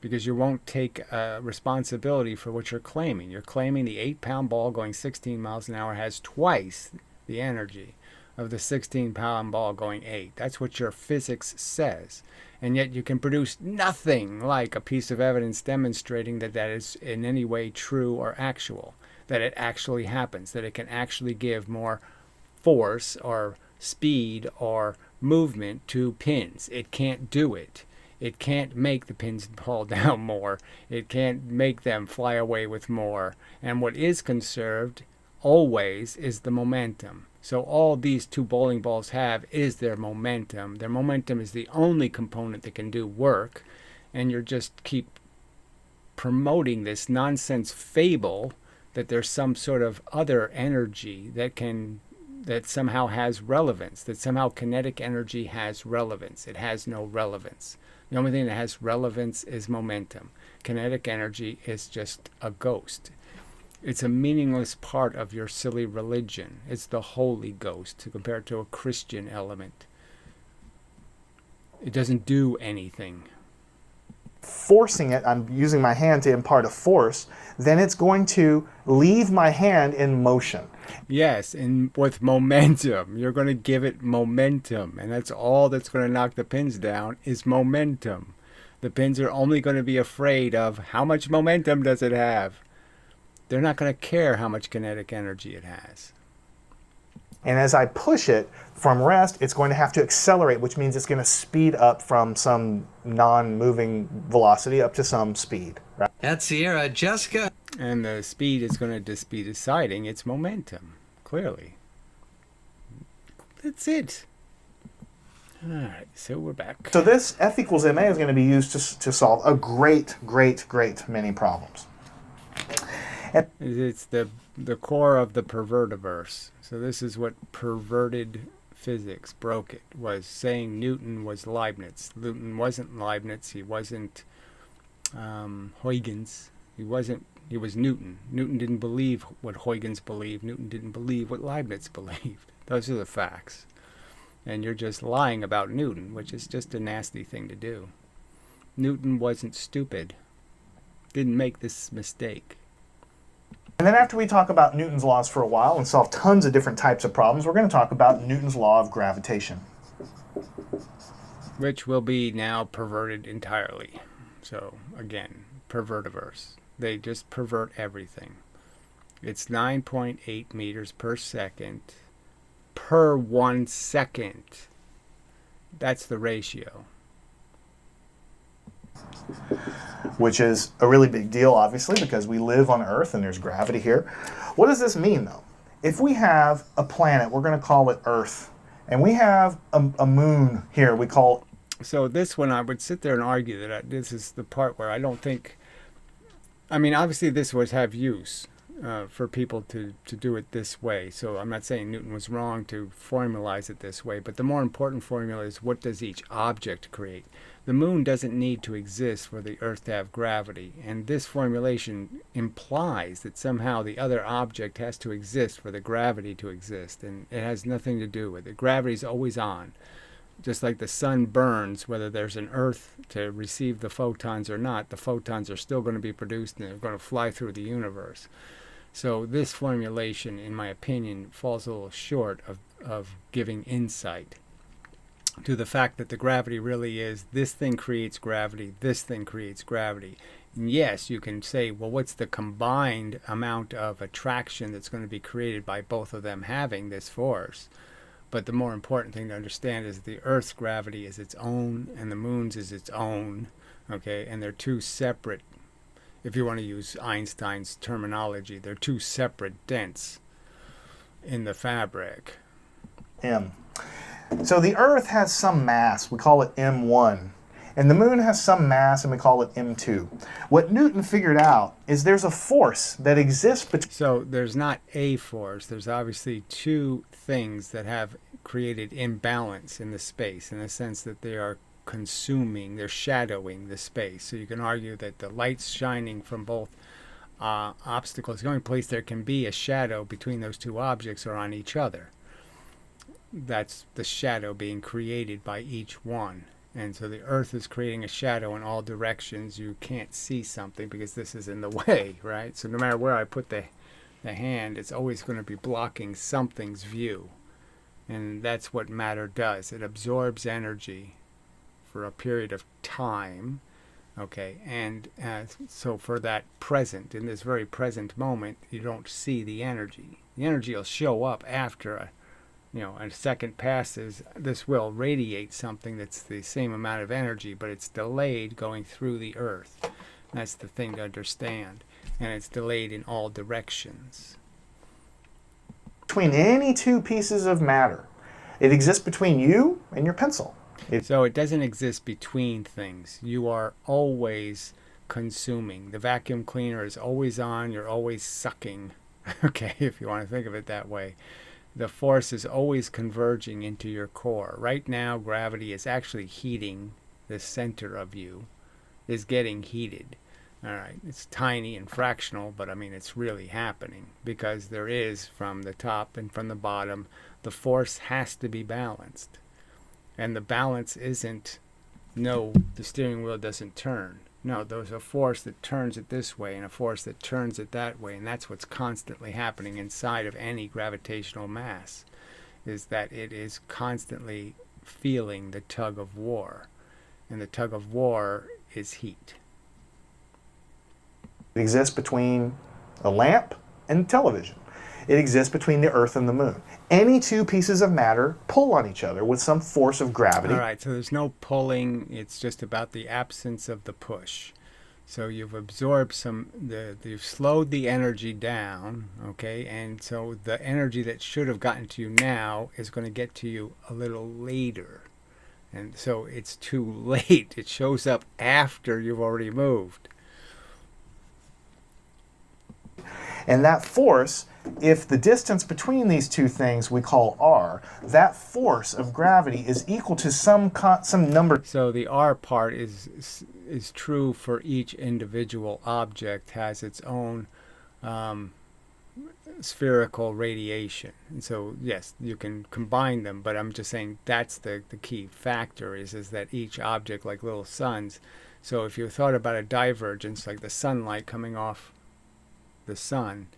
because you won't take responsibility for what you're claiming. You're claiming the 8-pound ball going 16 miles an hour has twice the energy of the 16-pound ball going 8. That's what your physics says. And yet you can produce nothing like a piece of evidence demonstrating that that is in any way true or actual, that it actually happens, that it can actually give more force or speed or movement to pins. It can't do it. It can't make the pins fall down more. It can't make them fly away with more. And what is conserved always is the momentum. So all these 2 bowling balls have is their momentum. Their momentum is the only component that can do work. And you're just keep promoting this nonsense fable that there's some sort of other energy that somehow has relevance, that somehow kinetic energy has relevance. It has no relevance. The only thing that has relevance is momentum. Kinetic energy is just a ghost. It's a meaningless part of your silly religion. It's the Holy Ghost compared to a Christian element. It doesn't do anything. Forcing it, I'm using my hand to impart a force, then it's going to leave my hand in motion. Yes, and with momentum. You're going to give it momentum, and that's all that's going to knock the pins down is momentum. The pins are only going to be afraid of how much momentum does it have. They're not going to care how much kinetic energy it has. And as I push it from rest, it's going to have to accelerate, which means it's going to speed up from some non-moving velocity up to some speed. Right? At Sierra, Jessica. And the speed is going to be deciding its momentum, clearly. That's it. All right, so we're back. So this F equals ma is going to be used to solve a great many problems. It's the core of the pervertiverse. So this is what perverted physics, broke it, was saying Newton was Leibniz. Newton wasn't Leibniz. He wasn't Huygens. He was Newton. Newton didn't believe what Huygens believed. Newton didn't believe what Leibniz believed. Those are the facts. And you're just lying about Newton, which is just a nasty thing to do. Newton wasn't stupid. Didn't make this mistake. And then after we talk about Newton's laws for a while and solve tons of different types of problems, we're going to talk about Newton's law of gravitation. Which will be now perverted entirely. So, again, pervertiverse. They just pervert everything. It's 9.8 meters per second per 1 second. That's the ratio. Which is a really big deal, obviously, because we live on Earth and there's gravity here. What does this mean, though? If we have a planet, we're going to call it Earth, and we have a moon here, we call... So this one, I would sit there and argue that this is the part where I don't think... I mean, obviously this would have use for people to do it this way. So I'm not saying Newton was wrong to formalize it this way, but the more important formula is, what does each object create? The moon doesn't need to exist for the Earth to have gravity, and this formulation implies that somehow the other object has to exist for the gravity to exist, and it has nothing to do with it. Gravity is always on. Just like the sun burns, whether there's an Earth to receive the photons or not, the photons are still going to be produced and they're going to fly through the universe. So this formulation, in my opinion, falls a little short of giving insight to the fact that the gravity really is, this thing creates gravity, this thing creates gravity. And yes, you can say, well, what's the combined amount of attraction that's going to be created by both of them having this force? But the more important thing to understand is the Earth's gravity is its own and the moon's is its own, okay? And they're two separate, if you want to use Einstein's terminology, they're two separate dents in the fabric. M. So the Earth has some mass, we call it M1, and the moon has some mass and we call it M2. What Newton figured out is there's a force that exists between... So there's not a force, there's obviously two things that have created imbalance in the space, in the sense that they are consuming, they're shadowing the space. So you can argue that the light's shining from both obstacles. The only place there can be a shadow between those two objects are on each other. That's the shadow being created by each one. And so the Earth is creating a shadow in all directions. You can't see something because this is in the way, right? So no matter where I put the hand, it's always going to be blocking something's view. And that's what matter does. It absorbs energy for a period of time, okay? And so for that present, in this very present moment, you don't see the energy. The energy will show up after a second passes. This will radiate something that's the same amount of energy, but it's delayed going through the Earth. That's the thing to understand. And it's delayed in all directions. Between any two pieces of matter. It exists between you and your pencil. So it doesn't exist between things. You are always consuming. The vacuum cleaner is always on. You're always sucking. Okay, if you want to think of it that way. The force is always converging into your core. Right now, gravity is actually heating the center of you, is getting heated. All right, it's tiny and fractional, but I mean, it's really happening because there is, from the top and from the bottom, the force has to be balanced. And the balance isn't, no, the steering wheel doesn't turn. No, there's a force that turns it this way and a force that turns it that way, and that's what's constantly happening inside of any gravitational mass, is that it is constantly feeling the tug of war, and the tug of war is heat. It exists between a lamp and television. It exists between the Earth and the moon. Any two pieces of matter pull on each other with some force of gravity. All right, so there's no pulling. It's just about the absence of the push. So you've absorbed you've slowed the energy down, okay? And so the energy that should have gotten to you now is going to get to you a little later. And so it's too late. It shows up after you've already moved. And that force, if the distance between these two things we call r, that force of gravity is equal to some number. So the r part is true for each individual object, has its own spherical radiation. And so, yes, you can combine them, but I'm just saying that's the key factor is that each object, like little suns, so if you thought about a divergence, like the sunlight coming off the sun,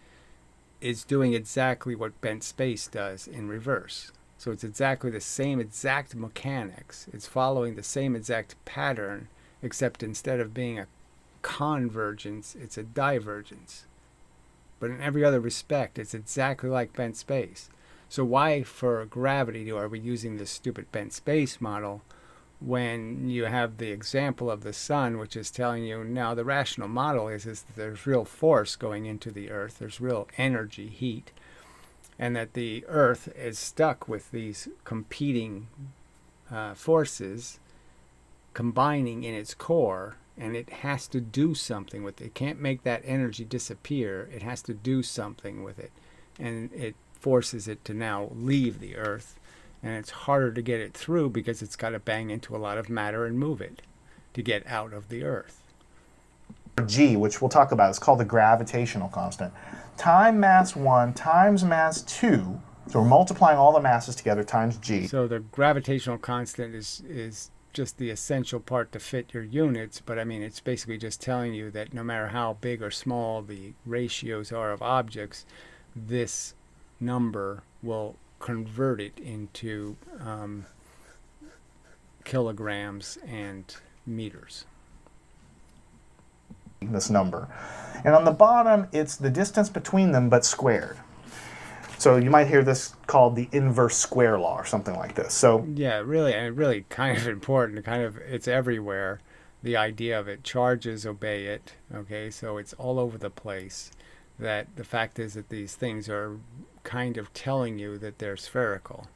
is doing exactly what bent space does in reverse. So it's exactly the same exact mechanics. It's following the same exact pattern, except instead of being a convergence, it's a divergence. But in every other respect, it's exactly like bent space. So why for gravity are we using this stupid bent space model when you have the example of the sun, which is telling you now the rational model is that there's real force going into the earth, there's real energy, heat, and that the earth is stuck with these competing forces combining in its core, and it has to do something with it. It can't make that energy disappear. It has to do something with it, and it forces it to now leave the earth, and it's harder to get it through because it's got to bang into a lot of matter and move it to get out of the earth. G, which we'll talk about, is called the gravitational constant. Time mass 1 times mass 2, so we're multiplying all the masses together times G. So the gravitational constant is just the essential part to fit your units, but I mean it's basically just telling you that no matter how big or small the ratios are of objects, this number will convert it into kilograms and meters. This number. And on the bottom, it's the distance between them, but squared. So you might hear this called the inverse square law or something like this. So yeah, really kind of important. It's everywhere. The idea of it, charges obey it. Okay, so it's all over the place. That the fact is that these things are kind of telling you that they're spherical.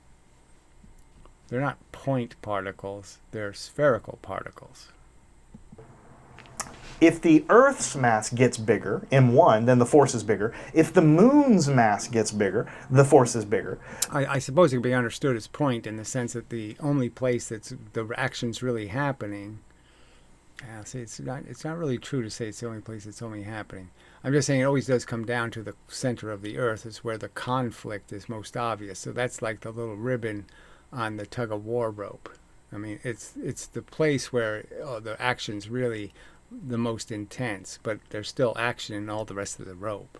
They're not point particles, they're spherical particles. If the Earth's mass gets bigger, m1, then the force is bigger. If the moon's mass gets bigger, the force is bigger. I suppose it can be understood as point in the sense that the only place that's the action's really happening. See, it's not really true to say it's the only place it's only happening. I'm just saying it always does come down to the center of the Earth is where the conflict is most obvious. So that's like the little ribbon on the tug of war rope. I mean, it's the place where the action's really the most intense, but there's still action in all the rest of the rope.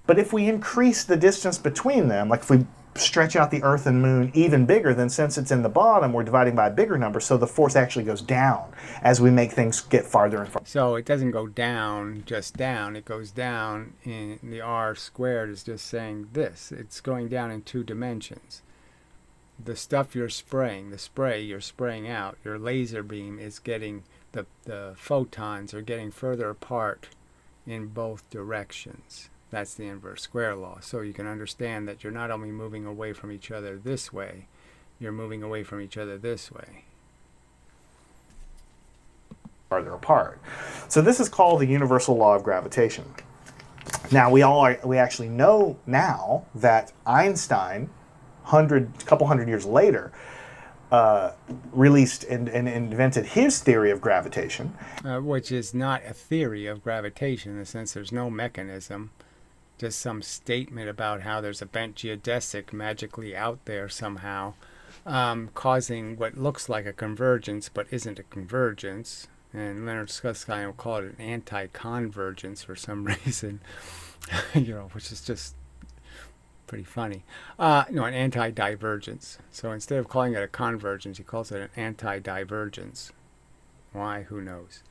But if we increase the distance between them, like if we stretch out the Earth and Moon even bigger, then since it's in the bottom, we're dividing by a bigger number, so the force actually goes down as we make things get farther and farther. So it doesn't go down, just down. It goes down in the R squared is just saying this. It's going down in 2 dimensions. The stuff you're spraying, the spray you're spraying out, your laser beam is getting the photons are getting further apart in both directions. That's the inverse square law. So you can understand that you're not only moving away from each other this way, you're moving away from each other this way. Farther apart. So this is called the universal law of gravitation. Now we actually know now that Einstein, a couple hundred years later, released and invented his theory of gravitation. Which is not a theory of gravitation in the sense there's no mechanism, just some statement about how there's a bent geodesic magically out there somehow causing what looks like a convergence but isn't a convergence. And Leonard Susskind will call it an anti-convergence for some reason, which is just pretty funny. No, an anti-divergence. So instead of calling it a convergence, he calls it an anti-divergence. Why? Who knows?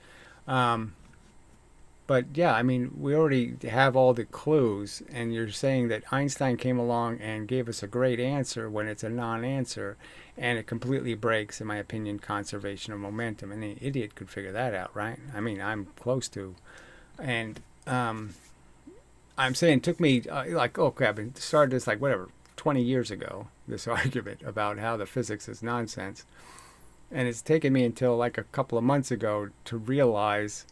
But yeah, I mean, we already have all the clues, and you're saying that Einstein came along and gave us a great answer when it's a non-answer, and it completely breaks, in my opinion, conservation of momentum. Any idiot could figure that out, right? I mean, I'm close to. And I'm saying it took me, okay, I've been started this 20 years ago, this argument about how the physics is nonsense. And it's taken me until a couple of months ago to realize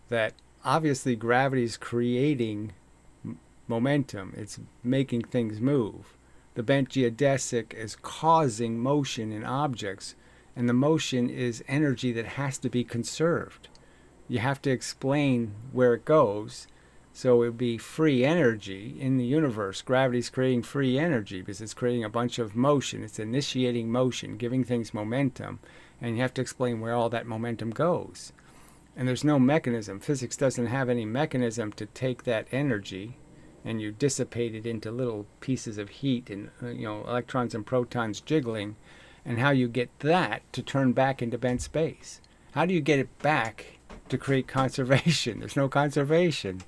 that obviously gravity is creating momentum. It's making things move. The bent geodesic is causing motion in objects, and the motion is energy that has to be conserved. You have to explain where it goes. So it would be free energy in the universe. Gravity's creating free energy because it's creating a bunch of motion. It's initiating motion, giving things momentum. And you have to explain where all that momentum goes. And there's no mechanism. Physics doesn't have any mechanism to take that energy and you dissipate it into little pieces of heat and electrons and protons jiggling, and how you get that to turn back into bent space. How do you get it back to create conservation? There's no conservation.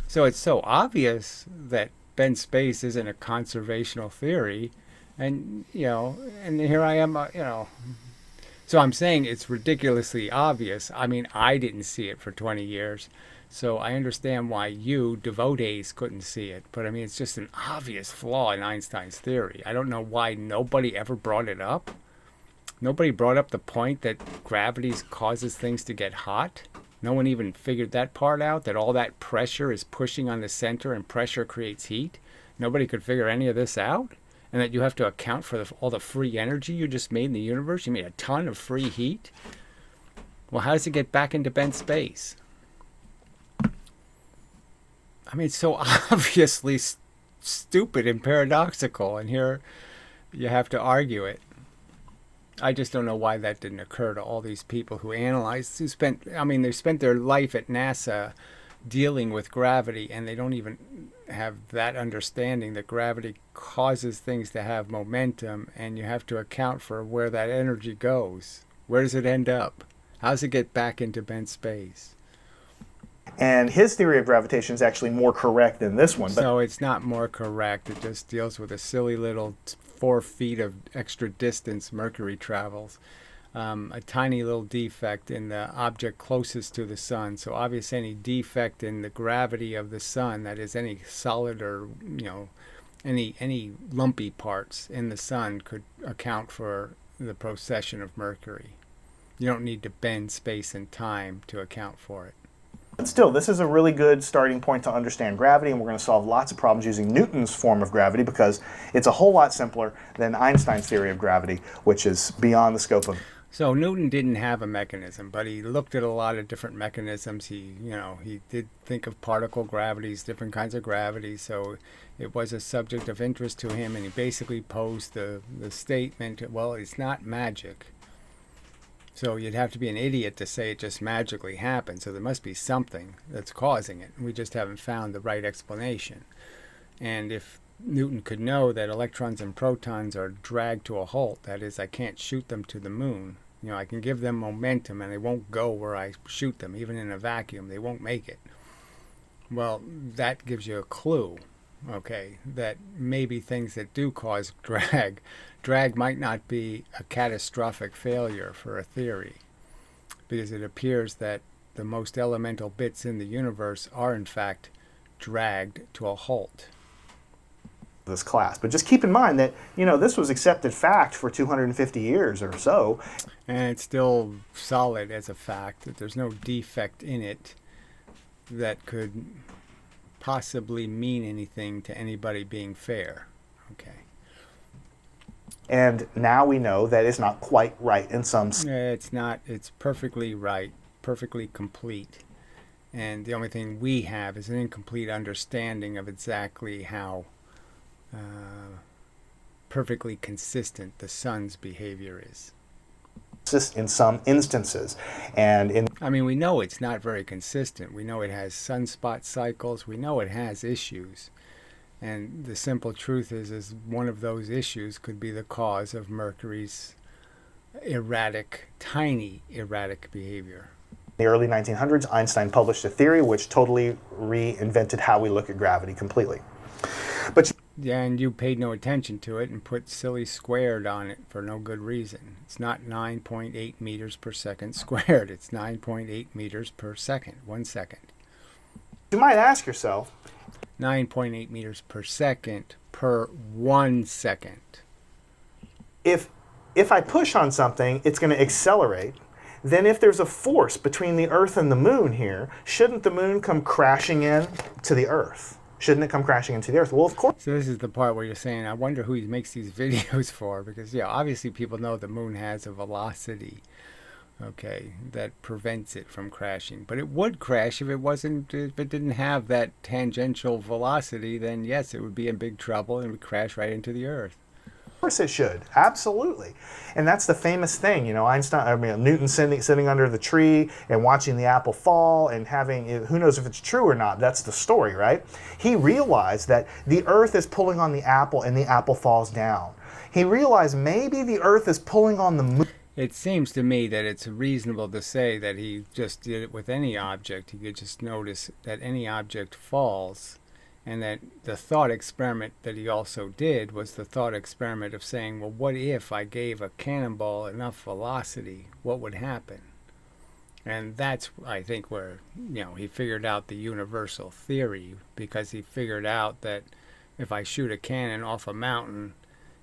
So it's so obvious that bent space isn't a conservational theory, and and here I am, So I'm saying it's ridiculously obvious. I mean, I didn't see it for 20 years. So I understand why you, devotees, couldn't see it. But I mean, it's just an obvious flaw in Einstein's theory. I don't know why nobody ever brought it up. Nobody brought up the point that gravity causes things to get hot. No one even figured that part out, that all that pressure is pushing on the center and pressure creates heat. Nobody could figure any of this out. And that you have to account for all the free energy you just made in the universe. You made a ton of free heat. Well, how does it get back into bent space? I mean, it's so obviously stupid and paradoxical, and here you have to argue it. I just don't know why that didn't occur to all these people who analyzed, they spent their life at NASA dealing with gravity, and they don't even have that understanding that gravity causes things to have momentum, and you have to account for where that energy goes. Where does it end up? How does it get back into bent space? And his theory of gravitation is actually more correct than this one. So it's not more correct. It just deals with a silly little 4 feet of extra distance Mercury travels. A tiny little defect in the object closest to the sun. So obviously any defect in the gravity of the sun, that is any solid or any lumpy parts in the sun, could account for the precession of Mercury. You don't need to bend space and time to account for it. But still, this is a really good starting point to understand gravity, and we're going to solve lots of problems using Newton's form of gravity because it's a whole lot simpler than Einstein's theory of gravity, which is beyond the scope of. So Newton didn't have a mechanism, but he looked at a lot of different mechanisms. He did think of particle gravities, different kinds of gravity, so it was a subject of interest to him, and he basically posed the statement, well, it's not magic. So you'd have to be an idiot to say it just magically happened. So there must be something that's causing it. We just haven't found the right explanation. And if Newton could know that electrons and protons are dragged to a halt, that is, I can't shoot them to the moon. I can give them momentum and they won't go where I shoot them. Even in a vacuum, they won't make it. Well, that gives you a clue, okay, that maybe things that do cause drag might not be a catastrophic failure for a theory, because it appears that the most elemental bits in the universe are in fact dragged to a halt. This class. But just keep in mind that, this was accepted fact for 250 years or so. And it's still solid as a fact, that there's no defect in it that could possibly mean anything to anybody being fair. Okay. And now we know that it's not quite right in some. It's not. It's perfectly right, perfectly complete. And the only thing we have is an incomplete understanding of exactly how perfectly consistent the sun's behavior is. In some instances. And we know it's not very consistent. We know it has sunspot cycles. We know it has issues. And the simple truth is one of those issues could be the cause of Mercury's tiny erratic behavior. In the early 1900s, Einstein published a theory which totally reinvented how we look at gravity completely. Yeah, and you paid no attention to it and put silly squared on it for no good reason. It's not 9.8 meters per second squared. It's 9.8 meters per second, 1 second. You might ask yourself, 9.8 meters per second per 1 second. If I push on something, it's going to accelerate. Then if there's a force between the Earth and the Moon here, shouldn't the Moon come crashing in to the Earth? Shouldn't it come crashing into the Earth? Well, of course. So this is the part where you're saying, I wonder who he makes these videos for, because obviously people know the Moon has a velocity. okay, that prevents it from crashing. But it would crash if it didn't have that tangential velocity. Then yes, it would be in big trouble and would crash right into the Earth. Of course it should, absolutely. And that's the famous thing, Newton sitting under the tree and watching the apple fall and having, who knows if it's true or not, that's the story, right? He realized that the Earth is pulling on the apple and the apple falls down. He realized maybe the Earth is pulling on the moon. It seems to me that it's reasonable to say that he just did it with any object. He could just notice that any object falls, and that the thought experiment that he also did was the thought experiment of saying, well, what if I gave a cannonball enough velocity? What would happen? And that's, I think, where, he figured out the universal theory, because he figured out that if I shoot a cannon off a mountain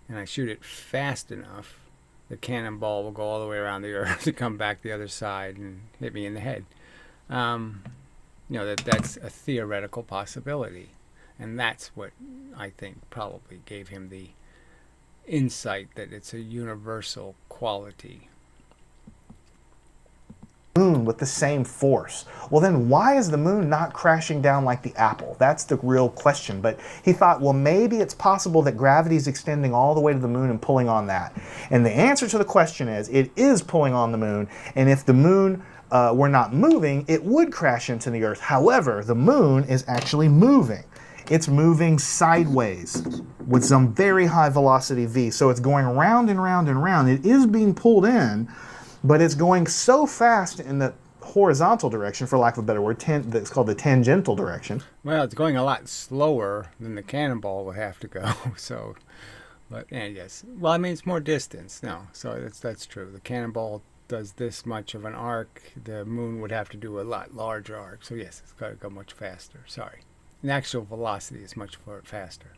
and I shoot it fast enough, the cannonball will go all the way around the Earth and come back the other side and hit me in the head. That's a theoretical possibility. And that's what I think probably gave him the insight that it's a universal quality. Moon with the same force. Well, then why is the moon not crashing down like the apple? That's the real question. But he thought, well, maybe it's possible that gravity is extending all the way to the moon and pulling on that. And the answer to the question is, it is pulling on the moon. And if the moon were not moving, it would crash into the Earth. However, the moon is actually moving. It's moving sideways with some very high velocity v. So it's going round and round and round. It is being pulled in, but it's going so fast in the horizontal direction, for lack of a better word, that's called the tangential direction. Well, it's going a lot slower than the cannonball would have to go. So, but yes. Well, I mean, it's more distance. No, so that's true. The cannonball does this much of an arc. The moon would have to do a lot larger arc. So yes, it's got to go much faster. Sorry. The actual velocity is much faster.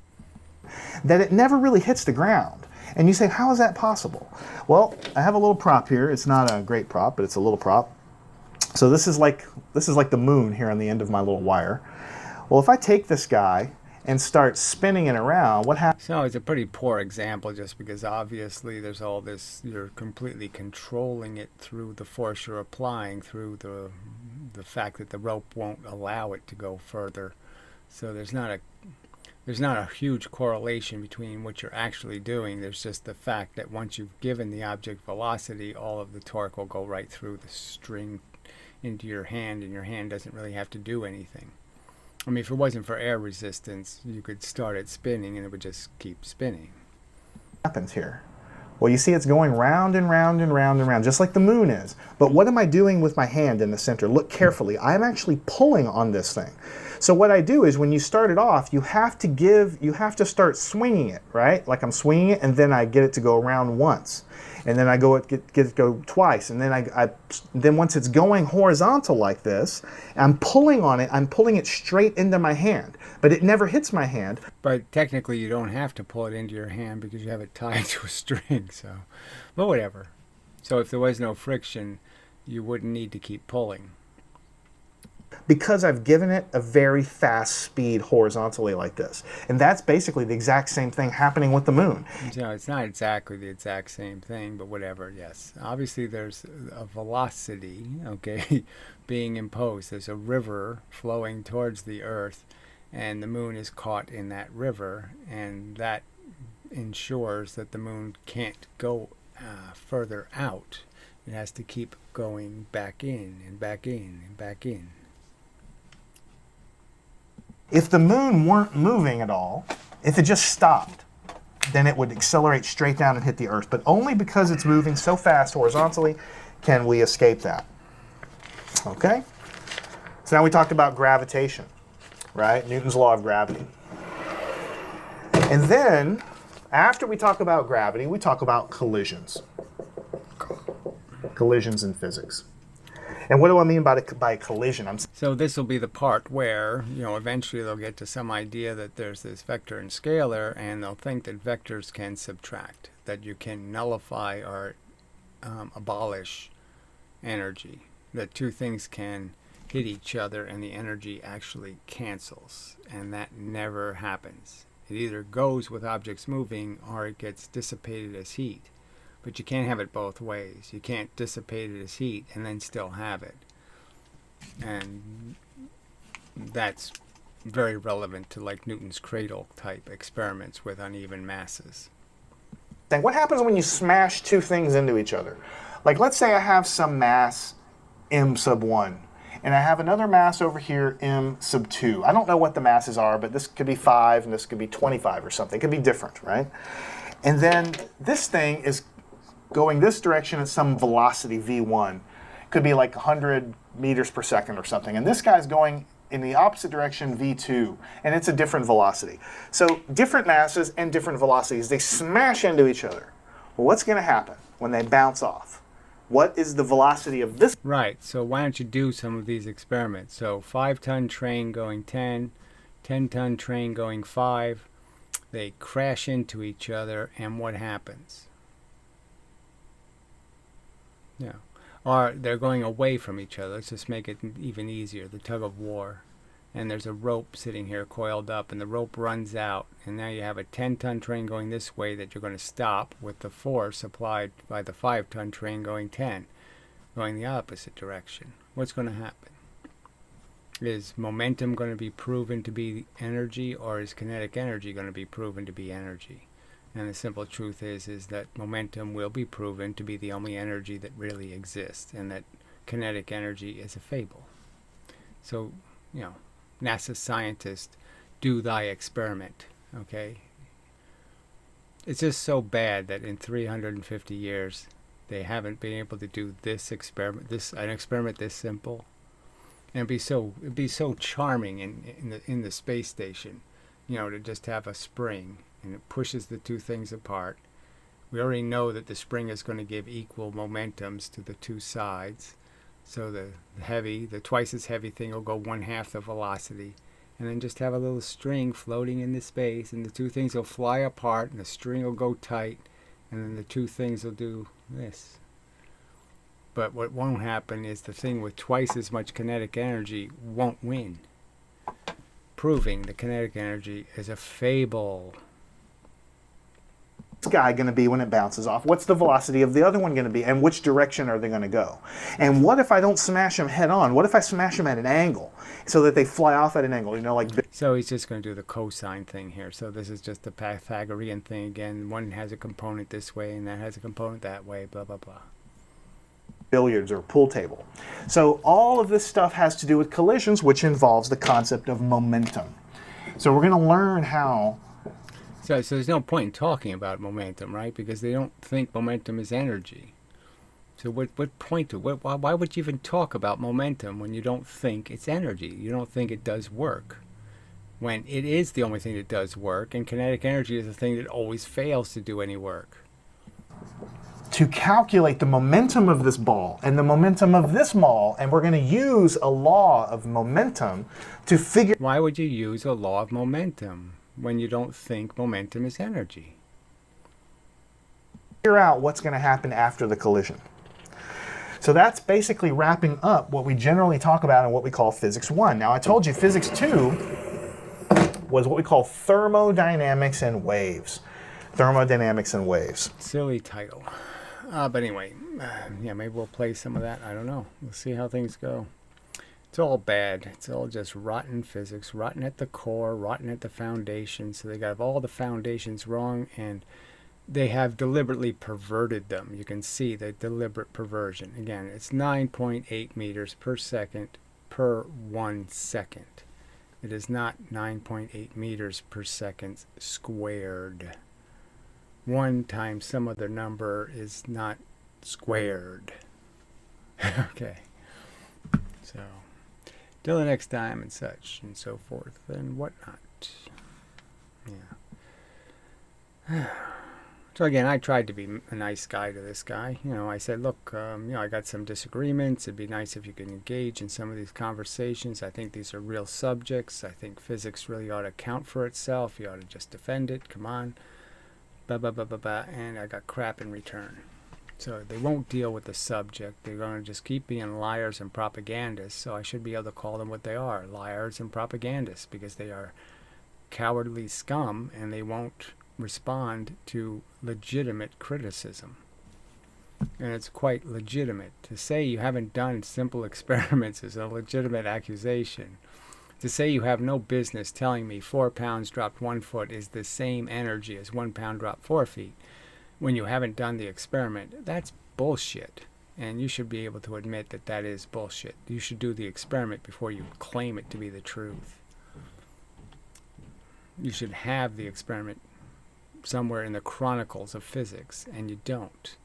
That it never really hits the ground. And you say, how is that possible? Well, I have a little prop here. It's not a great prop, but it's a little prop. So this is like the moon here on the end of my little wire. Well, if I take this guy and start spinning it around, what happens? So it's a pretty poor example, just because obviously there's all this, you're completely controlling it through the force you're applying, through the fact that the rope won't allow it to go further. So there's not a huge correlation between what you're actually doing. There's just the fact that once you've given the object velocity, all of the torque will go right through the string into your hand, and your hand doesn't really have to do anything. I mean, if it wasn't for air resistance, you could start it spinning and it would just keep spinning. What happens here? Well, you see it's going round and round and round and round, just like the moon is. But what am I doing with my hand in the center? Look carefully. I'm actually pulling on this thing. So what I do is, when you start it off, you have to start swinging it, right? Like I'm swinging it, and then I get it to go around once. And then I get it to go twice. And then then once it's going horizontal like this, I'm pulling on it. I'm pulling it straight into my hand. But it never hits my hand. But technically you don't have to pull it into your hand because you have it tied to a string. So, but whatever. So if there was no friction, you wouldn't need to keep pulling. Because I've given it a very fast speed horizontally like this. And that's basically the exact same thing happening with the moon. So it's not exactly the exact same thing, but whatever, yes. Obviously there's a velocity, okay, being imposed. There's a river flowing towards the Earth, and the moon is caught in that river, and that ensures that the moon can't go further out. It has to keep going back in and back in and back in. If the moon weren't moving at all, if it just stopped, then it would accelerate straight down and hit the Earth. But only because it's moving so fast horizontally can we escape that. Okay? So now we talked about gravitation, right? Newton's law of gravity. And then, after we talk about gravity, we talk about collisions. Collisions in physics. And what do I mean by collision? So this will be the part where, eventually they'll get to some idea that there's this vector and scalar, and they'll think that vectors can subtract, that you can nullify or abolish energy, that two things can hit each other and the energy actually cancels, and that never happens. It either goes with objects moving or it gets dissipated as heat. But you can't have it both ways. You can't dissipate it as heat and then still have it. And that's very relevant to like Newton's cradle type experiments with uneven masses. What happens when you smash two things into each other? Like, let's say I have some mass m sub 1, and I have another mass over here m sub 2. I don't know what the masses are, but this could be 5 and this could be 25 or something. It could be different, right? And then this thing is going this direction at some velocity v1. It could be like 100 meters per second or something. And this guy's going in the opposite direction, v2, and it's a different velocity. So different masses and different velocities, they smash into each other. Well, what's going to happen when they bounce off? What is the velocity of this? Right, so why don't you do some of these experiments? So 5-ton train going 10, 10-ton train going 5, they crash into each other, and what happens? Yeah. Or they're going away from each other. Let's just make it even easier, the tug of war. And there's a rope sitting here coiled up, and the rope runs out. And now you have a 10-ton train going this way that you're going to stop with the force applied by the 5-ton train going 10, going the opposite direction. What's going to happen? Is momentum going to be proven to be energy, or is kinetic energy going to be proven to be energy? And the simple truth is that momentum will be proven to be the only energy that really exists, and that kinetic energy is a fable. So, you know, NASA scientists, do thy experiment, okay? It's just so bad that in 350 years they haven't been able to do this experiment, an experiment this simple. And it'd be so charming in the space station, you know, to just have a spring and it pushes the two things apart. We already know that the spring is going to give equal momentums to the two sides. So the twice as heavy thing will go 1/2 the velocity. And then just have a little string floating in the space, and the two things will fly apart, and the string will go tight, and then the two things will do this. But what won't happen is the thing with twice as much kinetic energy won't win, proving the kinetic energy is a fable. Guy going to be when it bounces off? What's the velocity of the other one going to be? And which direction are they going to go? And what if I don't smash them head on? What if I smash them at an angle so that they fly off at an angle? You know, like. So he's just going to do the cosine thing here. So this is just the Pythagorean thing again. One has a component this way and that has a component that way, blah, blah, blah. Billiards or pool table. So all of this stuff has to do with collisions, which involves the concept of momentum. So we're going to learn how. So there's no point in talking about momentum, right? Because they don't think momentum is energy. So why would you even talk about momentum when you don't think it's energy? You don't think it does work. When it is the only thing that does work, and kinetic energy is the thing that always fails to do any work. To calculate the momentum of this ball and the momentum of this ball, and we're going to use a law of momentum to figure. Why would you use a law of momentum when you don't think momentum is energy? Figure out what's going to happen after the collision. So that's basically wrapping up what we generally talk about in what we call physics 1. Now I told you physics 2 was what we call thermodynamics and waves. Thermodynamics and waves. Silly title. But anyway, yeah, maybe we'll play some of that. I don't know. We'll see how things go. It's all bad. It's all just rotten physics, rotten at the core, rotten at the foundation. So they got all the foundations wrong, and they have deliberately perverted them. You can see the deliberate perversion. Again, it's 9.8 meters per second per 1 second. It is not 9.8 meters per second squared. 1 times some other number is not squared. Okay. So, till the next time and such and so forth and whatnot. Yeah. So again, I tried to be a nice guy to this guy. You know, I said, look, I got some disagreements. It'd be nice if you could engage in some of these conversations. I think these are real subjects. I think physics really ought to account for itself. You ought to just defend it. Come on. Blah, blah, blah, blah, blah. And I got crap in return. So they won't deal with the subject. They're going to just keep being liars and propagandists. So I should be able to call them what they are, liars and propagandists, because they are cowardly scum and they won't respond to legitimate criticism. And it's quite legitimate. To say you haven't done simple experiments is a legitimate accusation. To say you have no business telling me 4 pounds dropped 1 foot is the same energy as 1 pound dropped 4 feet when you haven't done the experiment, that's bullshit. And you should be able to admit that that is bullshit. You should do the experiment before you claim it to be the truth. You should have the experiment somewhere in the chronicles of physics, and you don't.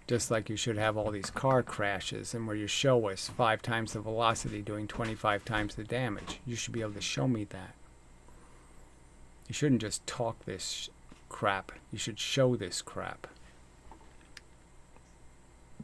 Just like you should have all these car crashes and where you show us 5 times the velocity doing 25 times the damage. You should be able to show me that. You shouldn't just talk this crap. You should show this crap.